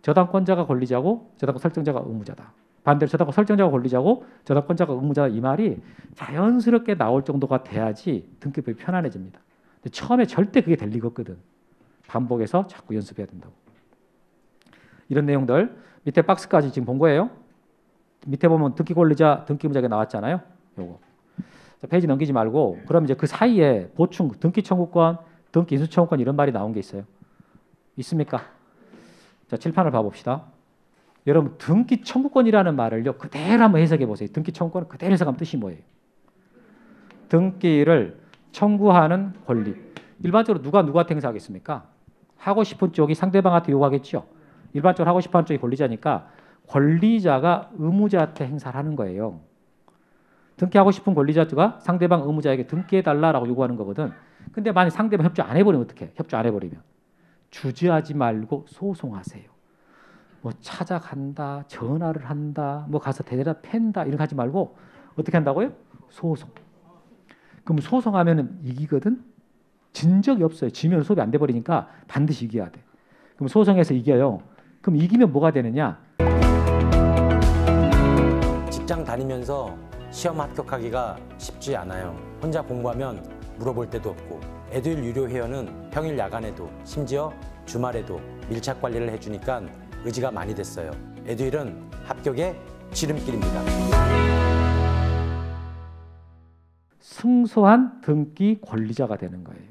저당권자가 권리자고 저당권 설정자가 의무자다. 반대로 저당권 설정자가 권리자고 저당권자가 의무자다. 이 말이 자연스럽게 나올 정도가 돼야지 등기법이 편안해집니다. 근데 처음에 절대 그게 될 리가 없거든. 반복해서 자꾸 연습해야 된다고. 이런 내용들 밑에 박스까지 지금 본 거예요. 밑에 보면 등기 권리자, 등기 의무자가 나왔잖아요. 요거. 자, 페이지 넘기지 말고 그럼 이제 그 사이에 보충 등기 청구권, 등기 인수 청구권 이런 말이 나온 게 있어요. 있습니까? 자, 칠판을 봐봅시다. 여러분 등기 청구권이라는 말을요 그대로 한번 해석해 보세요. 등기 청구권 그대로 해석하면 뜻이 뭐예요? 등기를 청구하는 권리. 일반적으로 누가 누구한테 행사하겠습니까? 하고 싶은 쪽이 상대방한테 요구하겠죠. 일반적으로 하고 싶어하는 쪽이 권리자니까 권리자가 의무자한테 행사를 하는 거예요. 등기하고 싶은 권리자가 상대방 의무자에게 등기해달라고 요구하는 거거든. 근데 만약 상대방 협조 안 해버리면 어떡해? 협조 안 해버리면 주저하지 말고 소송하세요. 뭐 찾아간다, 전화를 한다, 뭐 가서 대대다 팬다 이런 거 하지 말고 어떻게 한다고요? 소송. 그럼 소송하면은 이기거든. 진 적이 없어요. 지면 수업이 안 돼 버리니까 반드시 이겨야 돼. 그럼 소송해서 이겨요. 그럼 이기면 뭐가 되느냐? 직장 다니면서 시험 합격하기가 쉽지 않아요. 혼자 공부하면 물어볼 데도 없고 에듀윌 유료 회원은 평일 야간에도 심지어 주말에도 밀착 관리를 해주니까 의지가 많이 됐어요. 에듀윌은 합격의 지름길입니다. 승소한 등기 권리자가 되는 거예요.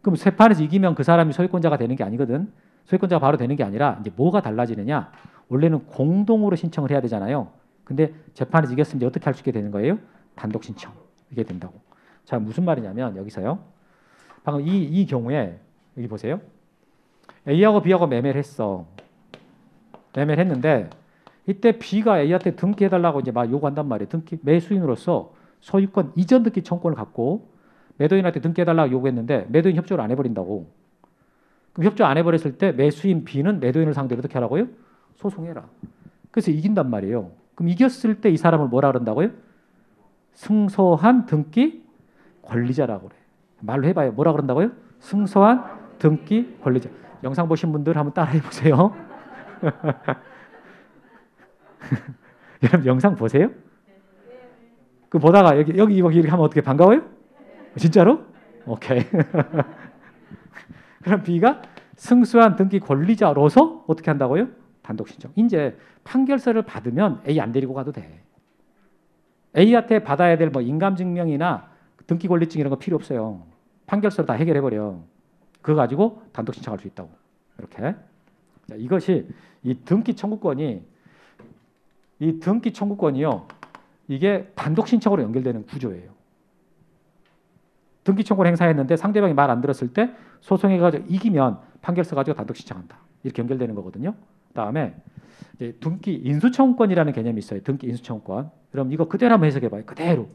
그럼 재판에서 이기면 그 사람이 소유권자가 되는 게 아니거든. 소유권자가 바로 되는 게 아니라 이제 뭐가 달라지느냐? 원래는 공동으로 신청을 해야 되잖아요. 근데 재판에서 이겼으면 이제 어떻게 할 수 있게 되는 거예요? 단독 신청. 이게 된다고. 자, 무슨 말이냐면 여기서요. 방금 이 경우에 여기 보세요. A하고 B하고 매매를 했어. 매매를 했는데 이때 B가 A한테 등기해달라고 이제 막 요구한단 말이에요. 등기 매수인으로서 소유권 이전 등기 청구권을 갖고 매도인한테 등기해달라고 요구했는데 매도인 협조를 안 해버린다고. 그럼 협조 안 해버렸을 때 매수인 B는 매도인을 상대로 어떻게 하라고요? 소송해라. 그래서 이긴단 말이에요. 그럼 이겼을 때 이 사람을 뭐라 그런다고요? 승소한 등기 권리자라고 그래. 말로 해봐요. 뭐라 그런다고요? 승소한 등기 권리자. 영상 보신 분들 한번 따라해 보세요. 여러분 영상 보세요? 그 보다가 여기 이렇게 하면 어떻게 반가워요? 진짜로? 오케이. 그럼 B가 승소한 등기 권리자로서 어떻게 한다고요? 단독 신청. 이제 판결서를 받으면 A 안 데리고 가도 돼. A한테 받아야 될 뭐 인감증명이나 등기 권리증 이런 거 필요 없어요. 판결서로 다 해결해 버려. 그거 가지고 단독 신청할 수 있다고. 이렇게. 자, 이것이 이 등기 청구권이요. 이게 단독 신청으로 연결되는 구조예요. 등기 청구를 행사했는데 상대방이 말 안 들었을 때 소송해가지고 이기면 판결서 가지고 단독 신청한다. 이렇게 연결되는 거거든요. 그다음에 이제 등기 인수청구권이라는 개념이 있어요. 등기 인수청구권. 그럼 이거 그대로 한번 해석해봐요. 그대로.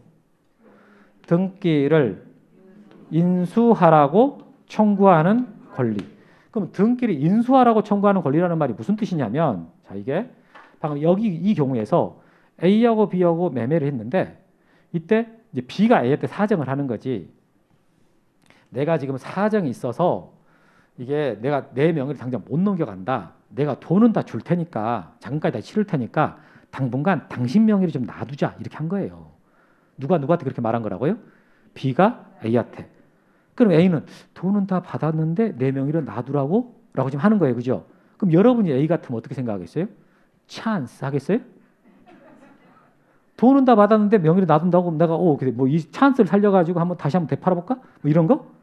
등기를 인수하라고 청구하는 권리. 그럼 등기를 인수하라고 청구하는 권리라는 말이 무슨 뜻이냐면, 자 이게 방금 여기 이 경우에서 A하고 B하고 매매를 했는데 이때 이제 B가 A한테 사정을 하는 거지. 내가 지금 사정이 있어서 이게 내가 내 명의를 당장 못 넘겨간다. 내가 돈은 다 줄 테니까 자금까지 다 치를 테니까 당분간 당신 명의를 좀 놔두자 이렇게 한 거예요. 누가 누구한테 그렇게 말한 거라고요? B가 A한테. 그럼 A는 돈은 다 받았는데 내 명의를 놔두라고? 라고 지금 하는 거예요. 그죠? 그럼 여러분이 A 같으면 어떻게 생각하겠어요? 찬스 하겠어요? 돈은 다 받았는데 명의를 놔둔다고 그럼 내가 뭐 이 찬스를 살려가지고 다시 한번 되팔아볼까? 뭐 이런 거?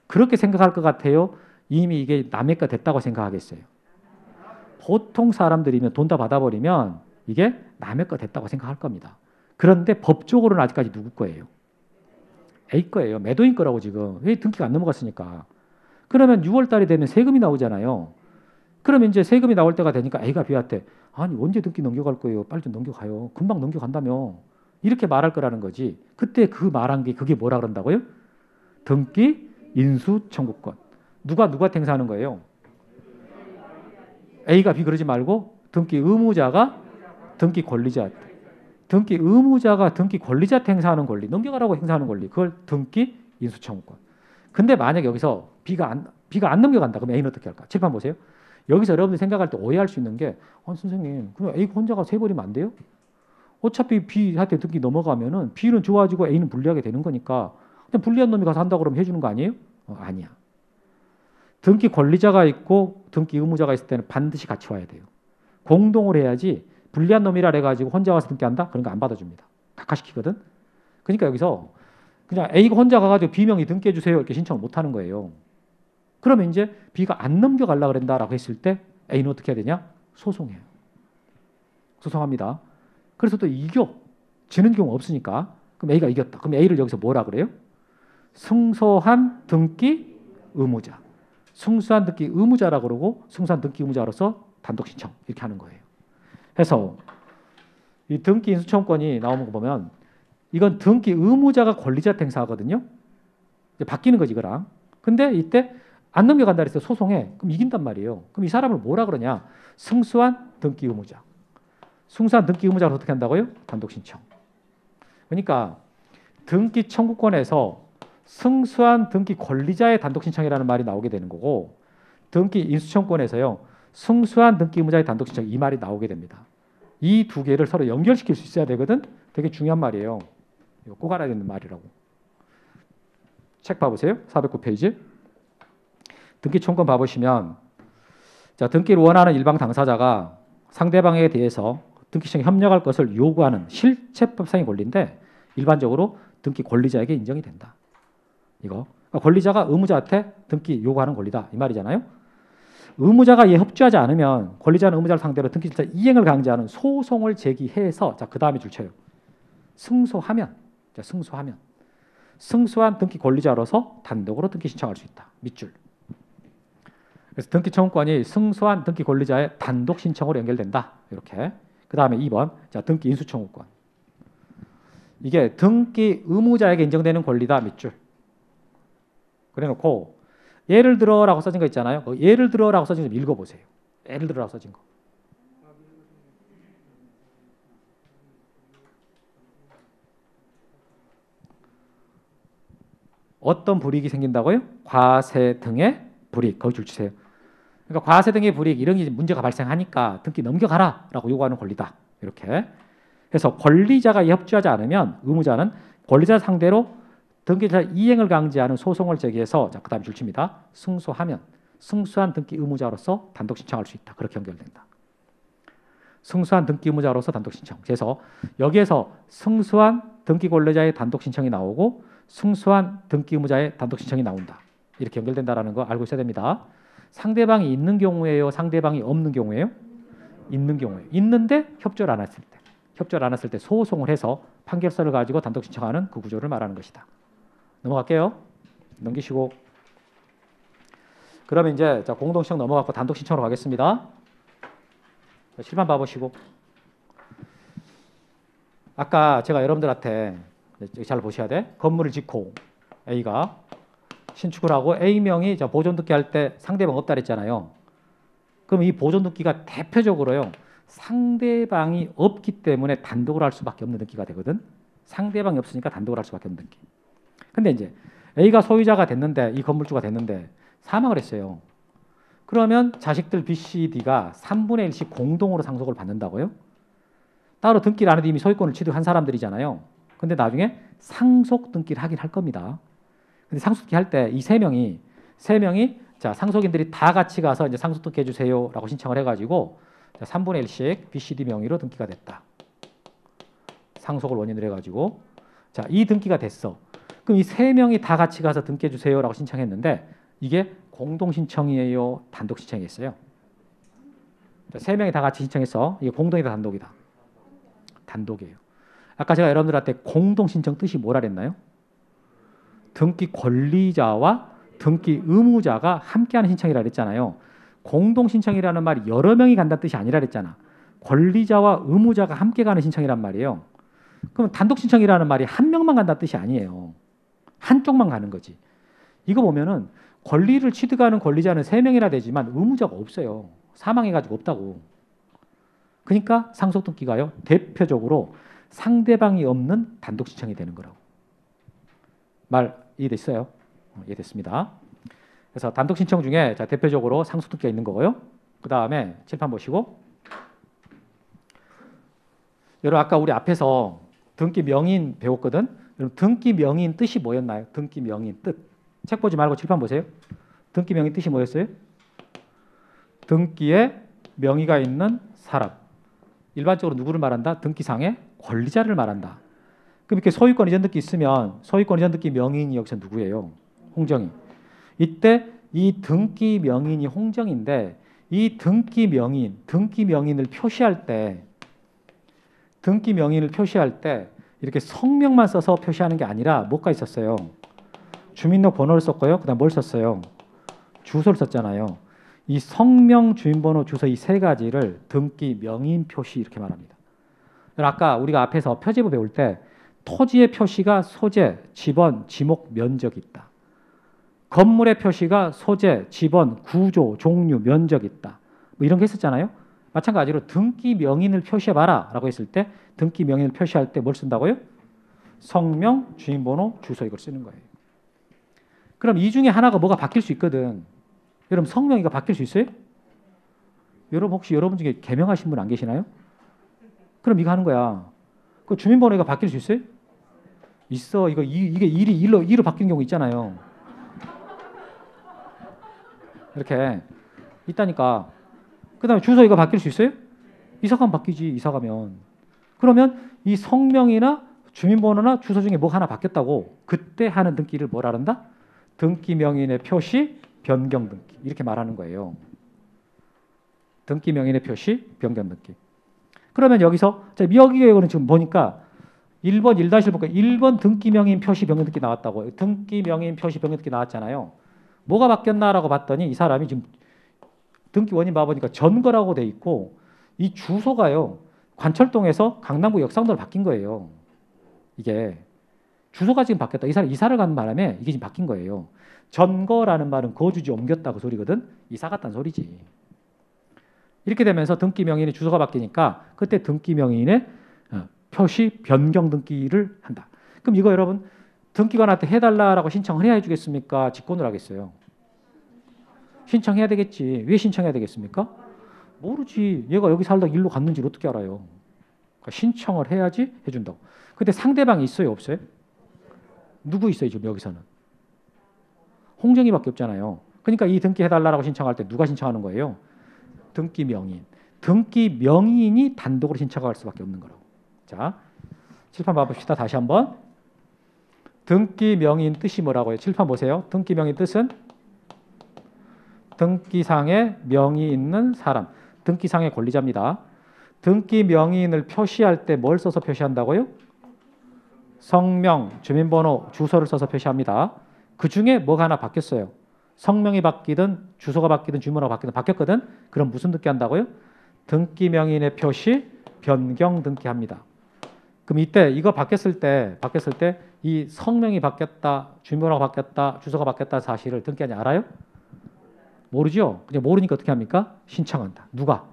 그렇게 생각할 것 같아요. 이미 이게 남의 거 됐다고 생각하겠어요. 보통 사람들이면 돈 다 받아버리면 이게 남의 거 됐다고 생각할 겁니다. 그런데 법적으로는 아직까지 누구 거예요? A 거예요. 매도인 거라고 지금. 왜 등기가 안 넘어갔으니까. 그러면 6월 달이 되면 세금이 나오잖아요. 그러면 이제 세금이 나올 때가 되니까 A가 B한테 아니 언제 등기 넘겨갈 거예요? 빨리 좀 넘겨가요. 금방 넘겨간다며. 이렇게 말할 거라는 거지. 그때 그 말한 게 그게 뭐라 그런다고요? 등기 인수 청구권. 누가 행사하는 거예요? A가 B 그러지 말고 등기 의무자가 등기 권리자. 등기 의무자가 등기 권리자한테 행사하는 권리. 넘겨가라고 행사하는 권리. 그걸 등기 인수 청구권. 근데 만약에 여기서 B가 안 넘겨간다. 그럼 A는 어떻게 할까? 칠판 보세요. 여기서 여러분들이 생각할 때 오해할 수 있는 게 선생님 그럼 A가 혼자가 세버리면 안 돼요? 어차피 B한테 등기 넘어가면은 B는 좋아지고 A는 불리하게 되는 거니까 그냥 불리한 놈이 가서 한다고 그러면 해주는 거 아니에요? 아니야. 등기 권리자가 있고 등기 의무자가 있을 때는 반드시 같이 와야 돼요. 공동으로 해야지 불리한 놈이라 해가지고 혼자 와서 등기한다? 그런 거 안 받아줍니다. 각하시키거든. 그러니까 여기서 그냥 A가 혼자 가가지고 B명의 등기해 주세요 이렇게 신청을 못 하는 거예요. 그러면 이제 B가 안 넘겨가려고 그런다라고 했을 때 A는 어떻게 해야 되냐? 소송해요. 소송합니다. 그래서 또 지는 경우 없으니까 그럼 A가 이겼다. 그럼 A를 여기서 뭐라 그래요? 승소한 등기 의무자. 승소한 등기 의무자라고 그러고 승소한 등기 의무자로서 단독 신청 이렇게 하는 거예요. 해서 이 등기 인수청구권이 나오는 거 보면 이건 등기 의무자가 권리자한테 행사하거든요. 이제 바뀌는 거지 이거랑. 근데 이때 안 넘겨간다 그래서 소송해. 그럼 이긴단 말이에요. 그럼 이 사람을 뭐라 그러냐? 승소한 등기 의무자. 승소한 등기 의무자로 어떻게 한다고요? 단독 신청. 그러니까 등기 청구권에서 승소한 등기 권리자의 단독 신청이라는 말이 나오게 되는 거고 등기 인수청구권에서요. 승소한 등기 의무자의 단독 신청 이 말이 나오게 됩니다. 이 두 개를 서로 연결시킬 수 있어야 되거든. 되게 중요한 말이에요. 이거 꼭 알아야 되는 말이라고. 책 봐보세요. 409페이지. 등기 청구권 봐보시면 자, 등기를 원하는 일방 당사자가 상대방에 대해서 등기 신청에 협력할 것을 요구하는 실체법상의 권리인데 일반적으로 등기 권리자에게 인정이 된다. 이거 그러니까 권리자가 의무자한테 등기 요구하는 권리다 이 말이잖아요. 의무자가 이에 협조하지 않으면 권리자는 의무자를 상대로 등기 절차 이행을 강제하는 소송을 제기해서 자, 그 다음에 줄쳐요. 승소하면 자, 승소한 등기 권리자로서 단독으로 등기 신청할 수 있다. 밑줄. 그래서 등기 청구권이 승소한 등기 권리자의 단독 신청으로 연결된다. 이렇게. 그 다음에 2번 자, 등기 인수 청구권. 이게 등기 의무자에게 인정되는 권리다. 밑줄. 그래놓고 예를 들어라고 써진 거 있잖아요. 예를 들어라고 써진 거 좀 읽어보세요. 예를 들어라고 써진 거. 어떤 불이익이 생긴다고요? 과세 등의 불이익. 거기 줄 치세요. 그러니까 과세 등의 불이익 이런 게 문제가 발생하니까 등기 넘겨가라라고 요구하는 권리다. 이렇게 해서 권리자가 협조하지 않으면 의무자는 권리자 상대로 등기자 이행을 강제하는 소송을 제기해서 자, 그다음에 줄칩니다. 승소하면 승소한 등기 의무자로서 단독 신청할 수 있다. 그렇게 연결된다. 승소한 등기 의무자로서 단독 신청. 그래서 여기에서 승소한 등기 권리자의 단독 신청이 나오고 승소한 등기 의무자의 단독 신청이 나온다. 이렇게 연결된다라는 거 알고 있어야 됩니다. 상대방이 있는 경우에요, 상대방이 없는 경우에요? 있는 경우에. 있는데 협조를 안 했을 때. 협조를 안 했을 때 소송을 해서 판결서를 가지고 단독 신청하는 그 구조를 말하는 것이다. 넘어갈게요. 넘기시고. 그러면 이제 자, 공동 신청 넘어갔고 단독 신청으로 가겠습니다. 자, 실판 봐보시고. 아까 제가 여러분들한테 잘 보셔야 돼. 건물을 짓고 A가 신축을 하고 A명이 보존 등기 할 때 상대방 없다 그랬잖아요. 그럼 이 보존 등기가 대표적으로요. 상대방이 없기 때문에 단독으로 할 수밖에 없는 등기가 되거든. 상대방이 없으니까 단독으로 할 수밖에 없는 등기. 근데 이제 A가 소유자가 됐는데 이 건물주가 됐는데 사망을 했어요. 그러면 자식들 B, C, D가 3분의 1씩 공동으로 상속을 받는다고요? 따로 등기를 안 해도 이미 소유권을 취득한 사람들이잖아요. 근데 나중에 상속 등기를 하긴 할 겁니다. 근데 상속 등기 할 때 이 세 명이 자, 상속인들이 다 같이 가서 이제 상속 등기 해주세요라고 신청을 해가지고 자, 3분의 1씩 B, C, D 명의로 등기가 됐다. 상속을 원인으로 해가지고 자, 이 등기가 됐어. 그럼 이 세 명이 다 같이 가서 등기해 주세요라고 신청했는데 이게 공동 신청이에요, 단독 신청이었어요. 세 명이 다 같이 신청해서 이게 공동이다, 단독이다. 단독이에요. 아까 제가 여러분들한테 공동 신청 뜻이 뭐라 그랬나요? 등기 권리자와 등기 의무자가 함께하는 신청이라 그랬잖아요. 공동 신청이라는 말이 여러 명이 간다는 뜻이 아니라 그랬잖아. 권리자와 의무자가 함께 가는 신청이란 말이에요. 그럼 단독 신청이라는 말이 한 명만 간다는 뜻이 아니에요. 한쪽만 가는 거지. 이거 보면은 권리를 취득하는 권리자는 3명이나 되지만 의무자가 없어요. 사망해가지고 없다고. 그러니까 상속 등기가요. 대표적으로 상대방이 없는 단독 신청이 되는 거라고. 말 이해됐어요? 이해됐습니다. 그래서 단독 신청 중에 자, 대표적으로 상속 등기가 있는 거고요. 그 다음에 칠판 보시고. 여러분 아까 우리 앞에서 등기 명인 배웠거든. 여러분 등기 명인 뜻이 뭐였나요? 등기 명인 뜻. 책 보지 말고 칠판 보세요. 등기 명인 뜻이 뭐였어요? 등기에 명의가 있는 사람. 일반적으로 누구를 말한다? 등기상의 권리자를 말한다. 그럼 이렇게 소유권 이전 등기 있으면 소유권 이전 등기 명인이 여기서 누구예요? 홍정이. 이때 이 등기 명인이 홍정인데 이 등기 명인을 표시할 때 이렇게 성명만 써서 표시하는 게 아니라 뭐가 있었어요? 주민등록번호를 썼고요. 그다음 뭘 썼어요? 주소를 썼잖아요. 이 성명, 주민번호, 주소 이 세 가지를 등기, 명의인 표시 이렇게 말합니다. 아까 우리가 앞에서 표제부 배울 때 토지의 표시가 소재, 지번, 지목, 면적이 있다. 건물의 표시가 소재, 지번, 구조, 종류, 면적이 있다. 뭐 이런 게 있었잖아요. 마찬가지로 등기 명인을 표시해봐라 라고 했을 때 등기 명인을 표시할 때 뭘 쓴다고요? 성명, 주민번호, 주소 이걸 쓰는 거예요. 그럼 이 중에 하나가 뭐가 바뀔 수 있거든. 여러분 성명이가 바뀔 수 있어요? 여러분 혹시 여러분 중에 개명하신 분 안 계시나요? 그럼 이거 하는 거야. 그 주민번호가 바뀔 수 있어요? 있어. 이게 일로 바뀌는 경우 있잖아요. 이렇게 있다니까. 그다음에 주소 이거 바뀔 수 있어요? 이사 가면 바뀌지. 이사 가면. 그러면 이 성명이나 주민번호나 주소 중에 뭐 하나 바뀌었다고 그때 하는 등기를 뭐라 한다? 등기 명인의 표시 변경 등기 이렇게 말하는 거예요. 등기 명인의 표시 변경 등기. 그러면 여기서 여기에는 지금 보니까 1번 1-1 볼까요? 1번 등기 명인 표시 변경 등기 나왔다고. 등기 명인 표시 변경 등기 나왔잖아요. 뭐가 바뀌었나라고 봤더니 이 사람이 지금 등기 원인 봐보니까 전거라고 돼 있고 이 주소가요. 관철동에서 강남구 역삼동으로 바뀐 거예요. 이게 주소가 지금 바뀌었다. 이 사람 이사를 가는 바람에 이게 지금 바뀐 거예요. 전거라는 말은 거주지 옮겼다고 소리거든. 이사 갔다는 소리지. 이렇게 되면서 등기 명인의 주소가 바뀌니까 그때 등기 명인의 표시 변경 등기를 한다. 그럼 이거 여러분 등기관한테 해달라라고 신청을 해야 해주겠습니까? 직권을 하겠어요? 신청해야 되겠지. 왜 신청해야 되겠습니까? 모르지. 얘가 여기 살다가 일로 갔는지 어떻게 알아요? 그러니까 신청을 해야지 해준다고. 근데 상대방이 있어요? 없어요? 누구 있어요? 지금 여기서는? 홍정이밖에 없잖아요. 그러니까 이 등기 해달라고 신청할 때 누가 신청하는 거예요? 등기 명인. 등기 명인이 단독으로 신청할 수밖에 없는 거라고. 자, 칠판 봐봅시다. 다시 한번. 등기 명인 뜻이 뭐라고요? 칠판 보세요. 등기 명인 뜻은 등기상에 명의 있는 사람. 등기상의 권리자입니다. 등기 명인을 표시할 때 뭘 써서 표시한다고요? 성명, 주민번호, 주소를 써서 표시합니다. 그 중에 뭐가 하나 바뀌었어요. 성명이 바뀌든 주소가 바뀌든 주민번호가 바뀌든 바뀌었거든. 그럼 무슨 등기 한다고요? 등기 명인의 표시 변경 등기합니다. 그럼 이때 이거 바뀌었을 때 이 성명이 바뀌었다, 주민번호가 바뀌었다, 주소가 바뀌었다 사실을 등기하지 알아요? 모르죠. 그냥 모르니까 어떻게 합니까? 신청한다. 누가?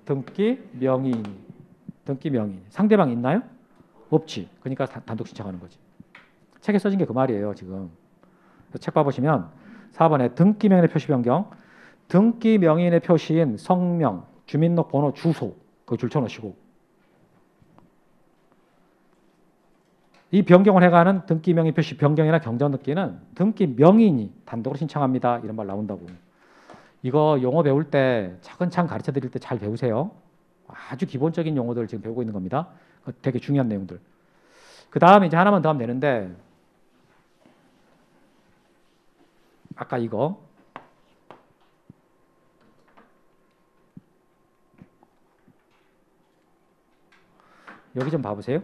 등기 명인. 등기 명인. 상대방 있나요? 없지. 그러니까 단독 신청하는 거지. 책에 써진 게 그 말이에요. 지금 책 봐보시면 4번에 등기 명인의 표시 변경. 등기 명인의 표시인 성명, 주민등록번호, 주소 그거 줄쳐놓으시고 이 변경을 해가는 등기 명인 표시 변경이나 경정 등기는 등기 명인이 단독으로 신청합니다. 이런 말 나온다고. 이거 용어 배울 때 차근차근 가르쳐 드릴 때 잘 배우세요. 아주 기본적인 용어들 지금 배우고 있는 겁니다. 되게 중요한 내용들. 그 다음에 이제 하나만 더 하면 되는데 아까 이거 여기 좀 봐보세요.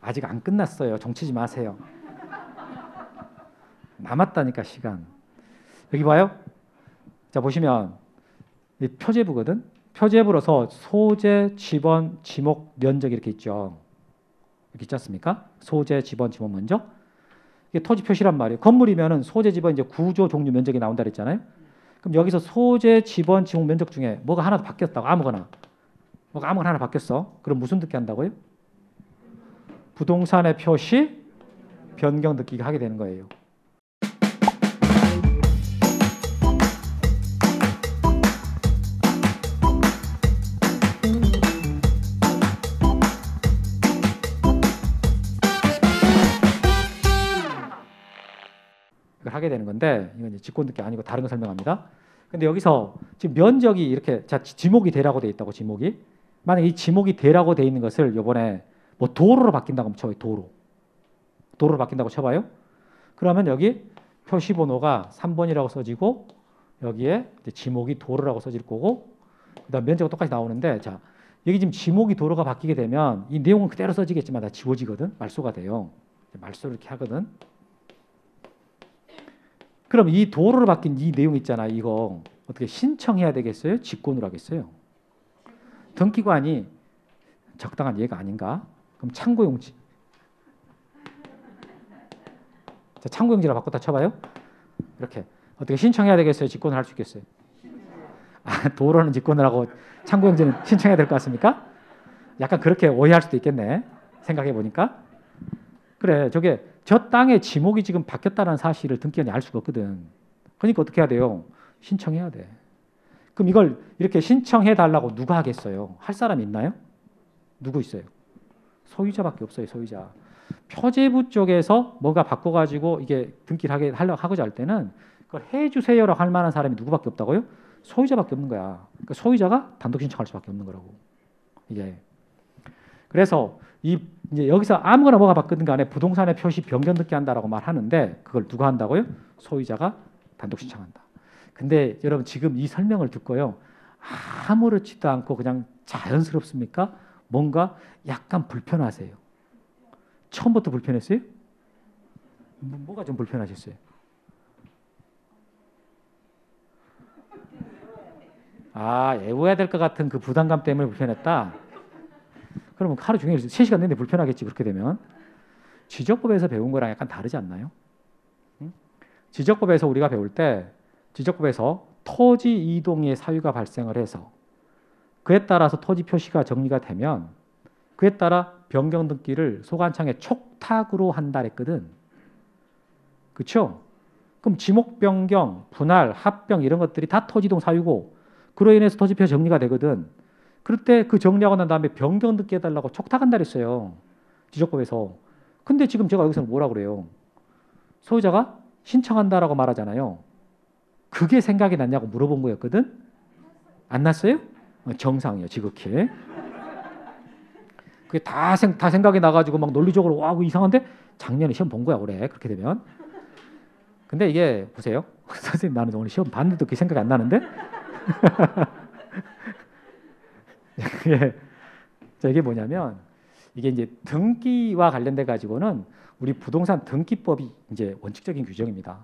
아직 안 끝났어요. 정치지 마세요. 남았다니까 시간. 여기 봐요. 자 보시면 이 표제부거든. 표제부로서 소재, 지번, 지목, 면적 이렇게 있죠. 이렇게 있지 않습니까? 소재, 지번, 지목, 면적. 이게 토지 표시란 말이에요. 건물이면은 소재, 지번 이제 구조, 종류, 면적이 나온다 그랬잖아요. 그럼 여기서 소재, 지번, 지목, 면적 중에 뭐가 하나 바뀌었다고 아무거나. 뭐가 아무거나 하나 바뀌었어. 그럼 무슨 등기 한다고요? 부동산의 표시 변경 등기가 하게 되는 거예요. 이걸 하게 되는 건데 이건 이제 직권 등기 아니고 다른 거 설명합니다. 근데 여기서 지금 면적이 이렇게 자 지목이 대라고 돼 있다고 지목이 만약 이 지목이 대라고 돼 있는 것을 요번에 뭐 도로로 바뀐다고 하면 쳐봐요. 도로로 바뀐다고 쳐봐요. 그러면 여기 표시번호가 3번이라고 써지고 여기에 이제 지목이 도로라고 써질 거고 그다음 면적은 똑같이 나오는데 자 여기 지금 지목이 도로가 바뀌게 되면 이 내용은 그대로 써지겠지만 다 지워지거든. 말소가 돼요. 말소를 이렇게 하거든. 그럼 이 도로로 바뀐 이 내용 있잖아. 이거 어떻게 신청해야 되겠어요? 직권으로 하겠어요? 등기관이 적당한 예가 아닌가? 그럼 참고용지. 자, 참고용지로 바꿨다 쳐봐요. 이렇게 어떻게 신청해야 되겠어요? 직권을 할 수 있겠어요? 아, 도로는 직권을 하고 참고용지는 신청해야 될 것 같습니까? 약간 그렇게 오해할 수도 있겠네. 생각해 보니까. 그래, 저게 저 땅의 지목이 지금 바뀌었다는 사실을 등기관이 알 수가 없거든. 그러니까 어떻게 해야 돼요? 신청해야 돼. 그럼 이걸 이렇게 신청해 달라고 누가 하겠어요? 할 사람이 있나요? 누구 있어요? 소유자밖에 없어요. 소유자. 표제부 쪽에서 뭐가 바꿔가지고 이게 등기를 하고자 할 때는 그걸 해주세요라고 할 만한 사람이 누구밖에 없다고요? 소유자밖에 없는 거야. 그러니까 소유자가 단독 신청할 수밖에 없는 거라고. 이게. 그래서 이제 여기서 아무거나 뭐가 바뀌든 간에 부동산의 표시 변경 등기한다라고 말하는데 그걸 누가 한다고요? 소유자가 단독 신청한다. 근데 여러분 지금 이 설명을 듣고요. 아무렇지도 않고 그냥 자연스럽습니까? 뭔가 약간 불편하세요. 처음부터 불편했어요? 뭐가 좀 불편하셨어요? 아, 외워야 될 것 같은 그 부담감 때문에 불편했다? 그러면 하루 종일 3시간 내내 불편하겠지. 그렇게 되면. 지적법에서 배운 거랑 약간 다르지 않나요? 지적법에서 우리가 배울 때 지적법에서 토지 이동의 사유가 발생을 해서 그에 따라서 토지 표시가 정리가 되면 그에 따라 변경 등기를 소관청에 촉탁으로 한다 했거든. 그렇죠? 그럼 지목 변경, 분할, 합병 이런 것들이 다 토지 이동 사유고 그로 인해서 토지 표시 정리가 되거든. 그럴 때 그 정리하고 난 다음에 변경 등기 해달라고 촉탁한다 그랬어요. 지적법에서. 근데 지금 제가 여기서 뭐라고 그래요? 소유자가 신청한다라고 말하잖아요. 그게 생각이 났냐고 물어본 거였거든. 안 났어요? 정상이에요. 지극히. 그게 다 생각이 나가지고 막 논리적으로 와 이상한데 작년에 시험 본 거야 올해. 그렇게 되면. 근데 이게 보세요. 선생님 나는 오늘 시험 봤는데도 그게 생각이 안 나는데. 이게 뭐냐면 이게 이제 등기와 관련돼 가지고는 우리 부동산 등기법이 이제 원칙적인 규정입니다.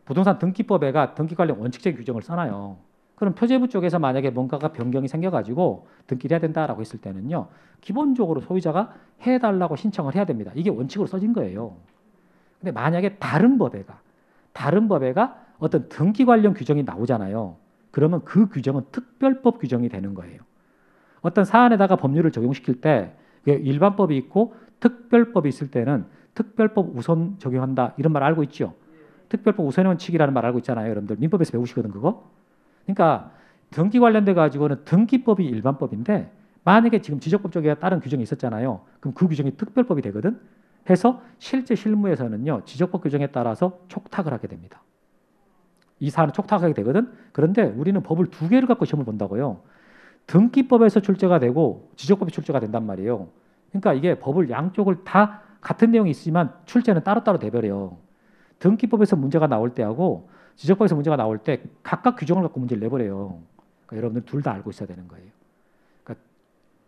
부동산 등기법에가 등기 관련 원칙적인 규정을 써놔요. 그럼 표제부 쪽에서 만약에 뭔가가 변경이 생겨가지고 등기를 해야 된다라고 했을 때는요, 기본적으로 소유자가 해달라고 신청을 해야 됩니다. 이게 원칙으로 써진 거예요. 근데 만약에 다른 법에가 어떤 등기 관련 규정이 나오잖아요. 그러면 그 규정은 특별법 규정이 되는 거예요. 어떤 사안에다가 법률을 적용시킬 때 일반법이 있고 특별법이 있을 때는 특별법 우선 적용한다 이런 말 알고 있죠. 특별법 우선의 원칙이라는 말 알고 있잖아요. 여러분들 민법에서 배우시거든 그거. 그러니까 등기 관련돼 가지고는 등기법이 일반법인데 만약에 지금 지적법 쪽에 다른 규정이 있었잖아요. 그럼 그 규정이 특별법이 되거든. 해서 실제 실무에서는요. 지적법 규정에 따라서 촉탁을 하게 됩니다. 이 사안은 촉탁하게 되거든. 그런데 우리는 법을 두 개를 갖고 시험을 본다고요. 등기법에서 출제가 되고 지적법이 출제가 된단 말이에요. 그러니까 이게 법을 양쪽을 다 같은 내용이 있지만 출제는 따로따로 돼버려요. 등기법에서 문제가 나올 때하고 지적법에서 문제가 나올 때 각각 규정을 갖고 문제를 내버려요. 그러니까 여러분들 둘 다 알고 있어야 되는 거예요. 그러니까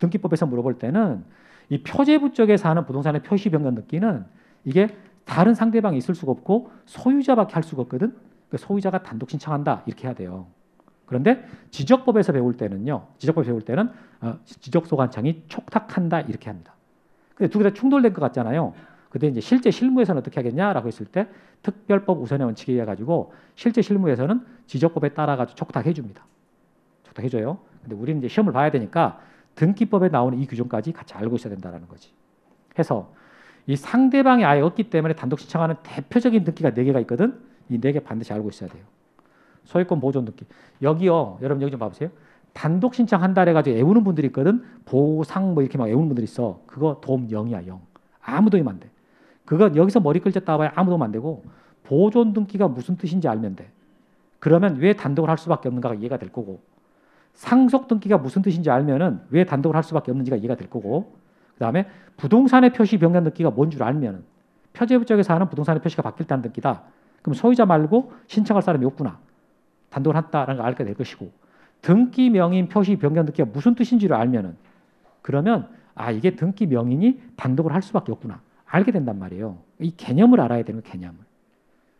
등기법에서 물어볼 때는 이 표제부 쪽에서 하는 부동산의 표시 변경 등기는 이게 다른 상대방이 있을 수가 없고 소유자밖에 할 수가 없거든. 그러니까 소유자가 단독 신청한다 이렇게 해야 돼요. 그런데 지적법에서 배울 때는요. 지적법에서 배울 때는 지적소관청이 촉탁한다 이렇게 합니다. 근데 두 개 다 충돌된 것 같잖아요. 근데 이제 실제 실무에서는 어떻게 하겠냐라고 했을 때 특별법 우선의 원칙에 의해 가지고 실제 실무에서는 지적법에 따라 가지고 촉탁해 줍니다. 촉탁해 줘요. 근데 우리는 이제 시험을 봐야 되니까 등기법에 나오는 이 규정까지 같이 알고 있어야 된다라는 거지. 해서 이 상대방이 아예 없기 때문에 단독 신청하는 대표적인 등기가 4개가 있거든. 이 4개 반드시 알고 있어야 돼요. 소유권 보존 등기. 여기요. 여러분 여기 좀 봐보세요. 단독 신청한다 해가지고 애우는 분들이 있거든. 보상 뭐 이렇게 막 애우는 분들이 있어. 그거 도움 0이야 0. 아무 도움 안 돼. 그거 여기서 머리 끌졌다 봐야 아무 도움 안 되고 보존 등기가 무슨 뜻인지 알면 돼. 그러면 왜 단독을 할 수밖에 없는가가 이해가 될 거고 상속 등기가 무슨 뜻인지 알면은 왜 단독을 할 수밖에 없는지가 이해가 될 거고 그다음에 부동산의 표시 변경 등기가 뭔 줄 알면은 표제부 쪽에서 하는 부동산의 표시가 바뀔 때는 등기다. 그럼 소유자 말고 신청할 사람이 없구나. 단독을 한다라는 걸 알게 될 것이고 등기 명인 표시 변경 등기가 무슨 뜻인지를 알면은 그러면 아 이게 등기 명인이 단독으로 할 수밖에 없구나 알게 된단 말이에요. 이 개념을 알아야 되는 거예요. 개념을.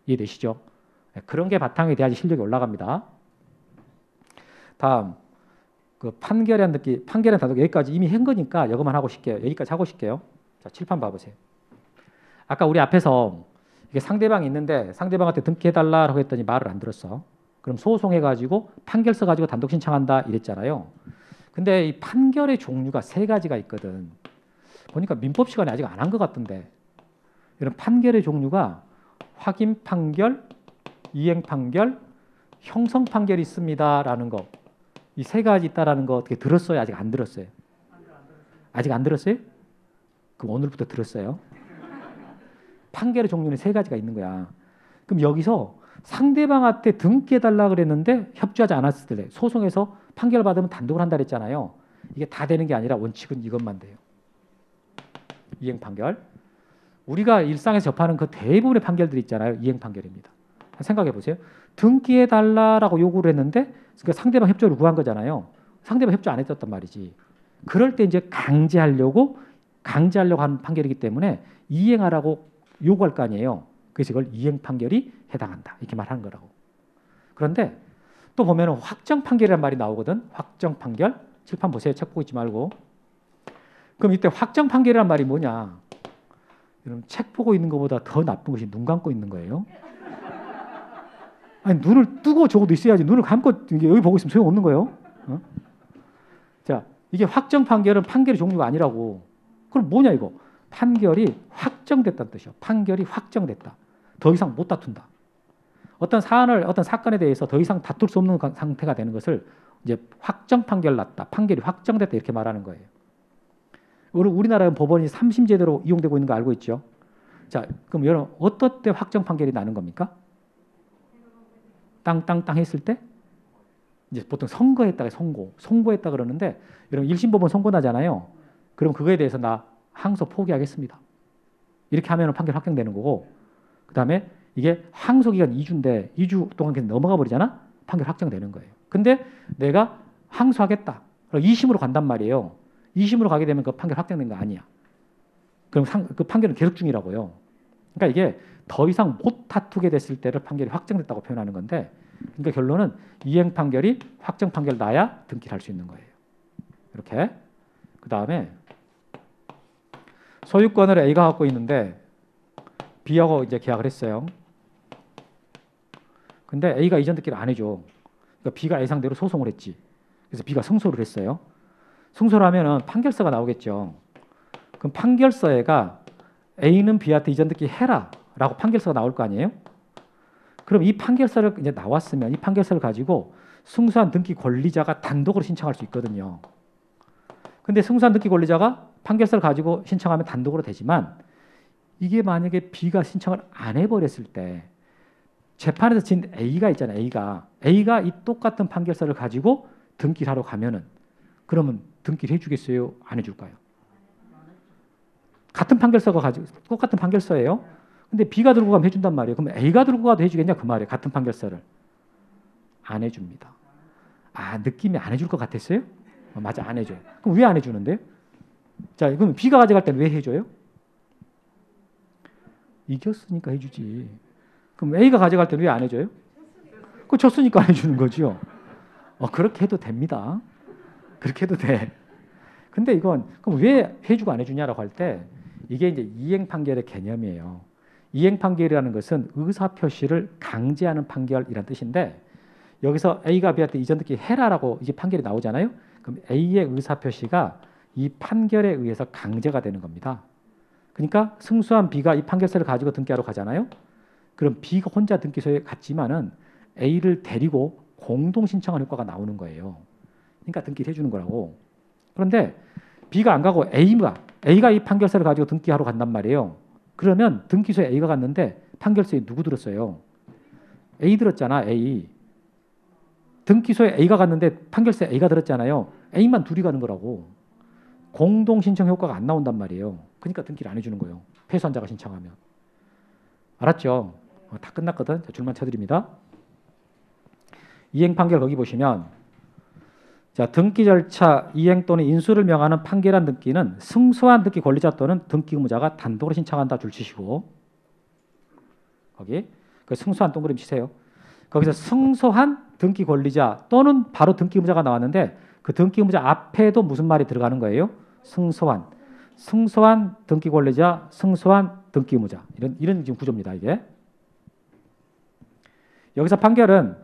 이해되시죠? 그런 게 바탕이 돼야지 실력이 올라갑니다. 다음 그 판결한 듣기, 판결한 단독 여기까지 이미 한 거니까 이것만 하고 싶게요. 여기까지 하고 싶게요. 자, 칠판 봐보세요. 아까 우리 앞에서 이게 상대방이 있는데 상대방한테 등기해달라고 했더니 말을 안 들었어. 그럼 소송해가지고 판결서 가지고 단독 신청한다 이랬잖아요. 근데 이 판결의 종류가 세 가지가 있거든. 보니까 민법 시간에 아직 안 한 것 같던데. 이런 판결의 종류가 확인 판결, 이행 판결, 형성 판결이 있습니다라는 거. 이 세 가지 있다라는 거 어떻게 들었어요? 아직 안 들었어요? 아직 안 들었어요? 그럼 오늘부터 들었어요. 판결의 종류는 세 가지가 있는 거야. 그럼 여기서 상대방한테 등기해달라 그랬는데 협조하지 않았을 때 소송에서 판결 받으면 단독을 한다 그랬잖아요. 이게 다 되는 게 아니라 원칙은 이것만 돼요. 이행 판결. 우리가 일상에서 접하는 그 대부분의 판결들이 있잖아요. 이행 판결입니다. 생각해 보세요. 등기해달라고 요구를 했는데 그러니까 상대방 협조를 구한 거잖아요. 상대방 협조 안 했었단 말이지. 그럴 때 이제 강제하려고 하는 판결이기 때문에 이행하라고 요구할 거 아니에요. 그래서 이걸 이행 판결이 해당한다. 이렇게 말하는 거라고. 그런데 또 보면 확정 판결이라는 말이 나오거든. 확정 판결. 칠판 보세요. 책 보고 있지 말고. 그럼 이때 확정 판결이라는 말이 뭐냐. 여러분 책 보고 있는 것보다 더 나쁜 것이 눈 감고 있는 거예요. 아니 눈을 뜨고 적어도 있어야지. 눈을 감고 여기 보고 있으면 소용없는 거예요. 어? 자, 이게 확정 판결은 판결의 종류가 아니라고. 그럼 뭐냐 이거. 판결이 확정됐다는 뜻이요. 판결이 확정됐다. 더 이상 못 다툰다. 어떤 사건에 대해서 더 이상 다툴 수 없는 상태가 되는 것을 이제 확정 판결 났다. 판결이 확정됐다 이렇게 말하는 거예요. 우리나라는 법원이 3심제대로 이용되고 있는 거 알고 있죠? 자, 그럼 여러분 어떨 때 확정 판결이 나는 겁니까? 땅땅땅 했을 때 이제 보통 선고했다가 선고했다 그러는데 여러분 1심 법원 선고 나잖아요. 그럼 그거에 대해서 나 항소 포기하겠습니다. 이렇게 하면 판결 확정되는 거고 그다음에 이게 항소 기간 2주인데 2주 동안 그냥 넘어가 버리잖아. 판결 확정되는 거예요. 근데 내가 항소하겠다. 2심으로 간단 말이에요. 2심으로 가게 되면 그 판결 확정된 거 아니야. 그럼 그 판결은 계속 중이라고요. 그러니까 이게 더 이상 못 다투게 됐을 때를 판결이 확정됐다고 표현하는 건데 그러니까 결론은 이행 판결이 확정 판결 나야 등기를 할 수 있는 거예요. 이렇게. 그다음에 소유권을 A가 갖고 있는데 B하고 이제 계약을 했어요. 근데 A가 이전 등기를 안 해줘. 그러니까 B가 A 상대로 소송을 했지. 그래서 B가 승소를 했어요. 승소를 하면은 판결서가 나오겠죠. 그럼 판결서에가 A는 B한테 이전 등기 해라라고 판결서가 나올 거 아니에요? 그럼 이 판결서를 이제 나왔으면 이 판결서를 가지고 승소한 등기 권리자가 단독으로 신청할 수 있거든요. 근데 승소한 등기 권리자가 판결서를 가지고 신청하면 단독으로 되지만 이게 만약에 B가 신청을 안 해버렸을 때 재판에서 진 A가 있잖아요. A가 이 똑같은 판결서를 가지고 등기를 하러 가면은 그러면 등기를 해주겠어요? 안 해줄까요? 같은 판결서가 가지고 똑같은 판결서예요. 근데 B가 들고 가면 해준단 말이에요. 그럼 A가 들고 가도 해주겠냐 그 말이에요. 같은 판결서를 안 해줍니다. 아 느낌이 안 해줄 것 같았어요? 맞아 안 해줘요. 그럼 왜 안 해주는데요? 자 그럼 B가 가져갈 때는 왜 해줘요? 이겼으니까 해주지. 그럼 A가 가져갈 때는 왜 안 해줘요? 그거 졌으니까 안 해주는 거죠. 그렇게 해도 됩니다. 그렇게 해도 돼. 근데 이건 그럼 왜 해주고 안 해주냐라고 할 때 이게 이제 이행 판결의 개념이에요. 이행 판결이라는 것은 의사 표시를 강제하는 판결이라는 뜻인데 여기서 A가 B한테 이전 등기 해라라고 이게 판결이 나오잖아요. 그럼 A의 의사 표시가 이 판결에 의해서 강제가 되는 겁니다. 그러니까 승소한 B가 이 판결서를 가지고 등기하러 가잖아요. 그럼 B가 혼자 등기소에 갔지만은 A를 데리고 공동 신청한 효과가 나오는 거예요. 그러니까 등기를 해주는 거라고. 그런데 B가 안 가고 A가 이 판결서를 가지고 등기하러 간단 말이에요. 그러면 등기소에 A가 갔는데 판결서에 누구 들었어요? A 들었잖아. A. 등기소에 A가 갔는데 판결서에 A가 들었잖아요. A만 둘이 가는 거라고. 공동 신청 효과가 안 나온단 말이에요. 그러니까 등기를 안 해주는 거예요. 패소한자가 신청하면. 알았죠? 다 끝났거든. 자, 줄만 쳐드립니다. 이행 판결 거기 보시면 자, 등기 절차 이행 또는 인수를 명하는 판결한 등기는 승소한 등기 권리자 또는 등기 의무자가 단독으로 신청한다 줄치시고 거기 그 승소한 동그라미 치세요. 거기서 승소한 등기 권리자 또는 바로 등기 의무자가 나왔는데 그 등기 의무자 앞에도 무슨 말이 들어가는 거예요? 승소한 등기 권리자, 승소한 등기 의무자 이런 지금 구조입니다. 이게 여기서 판결은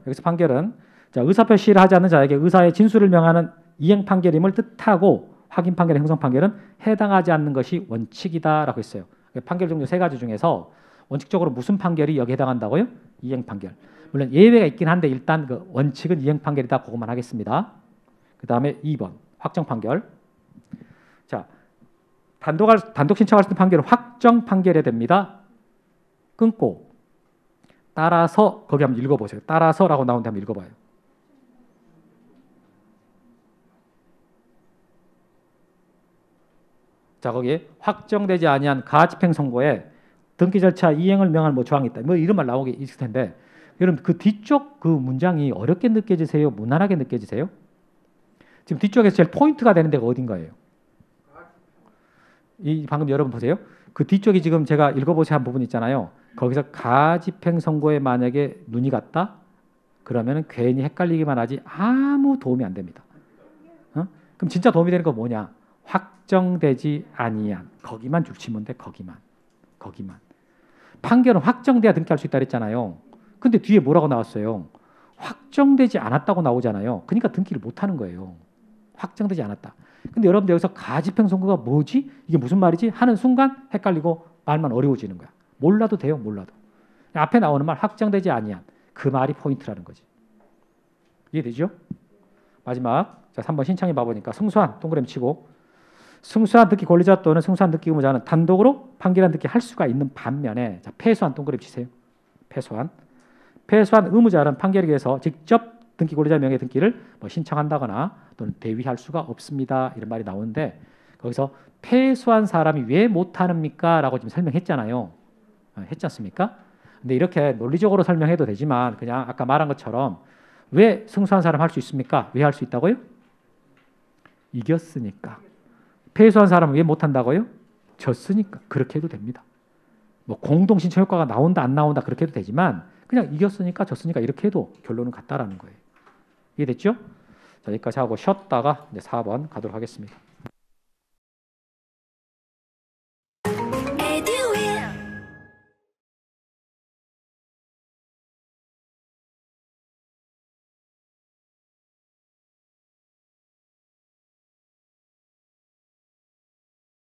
자, 의사표 시를 하지 않는 자에게 의사의 진술을 명하는 이행 판결임을 뜻하고 확인 판결, 행성 판결은 해당하지 않는 것이 원칙이다라고 했어요. 판결 종류 세 가지 중에서 원칙적으로 무슨 판결이 여기 해당한다고요? 이행 판결. 물론 예외가 있긴 한데 일단 그 원칙은 이행 판결이다. 그것만 하겠습니다. 그 다음에 2번 확정 판결. 자, 단독 신청할 수 있는 판결은 확정 판결이 됩니다. 끊고 따라서 거기 한번 읽어보세요. 따라서라고 나오는데 한번 읽어봐요. 자, 거기 확정되지 아니한 가집행 선고에 등기 절차 이행을 명할 뭐 조항이 있다. 뭐 이런 말 나오게 있을 텐데 여러분 그 뒤쪽 그 문장이 어렵게 느껴지세요? 무난하게 느껴지세요? 지금 뒤쪽에서 제일 포인트가 되는 데가 어딘가예요? 이 방금 여러분 보세요. 그 뒤쪽이 지금 제가 읽어보세요 한 부분 있잖아요. 거기서 가집행 선고에 만약에 눈이 갔다? 그러면 괜히 헷갈리기만 하지 아무 도움이 안 됩니다. 그럼 진짜 도움이 되는 거 뭐냐? 확정되지 아니한 거기만 줄치면 돼. 거기만. 판결은 확정돼야 등기할 수 있다 그랬잖아요. 근데 뒤에 뭐라고 나왔어요? 확정되지 않았다고 나오잖아요. 그러니까 등기를 못하는 거예요. 확정되지 않았다. 근데 여러분들 여기서 가집행 선고가 뭐지? 이게 무슨 말이지? 하는 순간 헷갈리고 말만 어려워지는 거야. 몰라도 돼요. 몰라도. 앞에 나오는 말 확정되지 아니한 그 말이 포인트라는 거지. 이해되죠? 마지막 자 3번 신청해 봐보니까 승소한 동그라미 치고 승소한 등기 권리자 또는 승소한 등기 의무자는 단독으로 판결한 등기 할 수가 있는 반면에 자, 패소한 동그라미 치세요. 패소한 의무자는 판결에 의해서 직접 등기 권리자 명의 등기를 뭐 신청한다거나 또는 대위할 수가 없습니다. 이런 말이 나오는데 거기서 패소한 사람이 왜 못하는입니까? 라고 지금 설명했잖아요. 했지 않습니까? 근데 이렇게 논리적으로 설명해도 되지만 그냥 아까 말한 것처럼 왜 승소한 사람 할 수 있습니까? 왜 할 수 있다고요? 이겼으니까. 패소한 사람은 왜 못한다고요? 졌으니까. 그렇게 해도 됩니다. 뭐 공동 신청 효과가 나온다 안 나온다 그렇게 해도 되지만 그냥 이겼으니까 졌으니까 이렇게 해도 결론은 같다라는 거예요. 이해됐죠? 자, 여기까지 하고 쉬었다가 이제 4번 가도록 하겠습니다.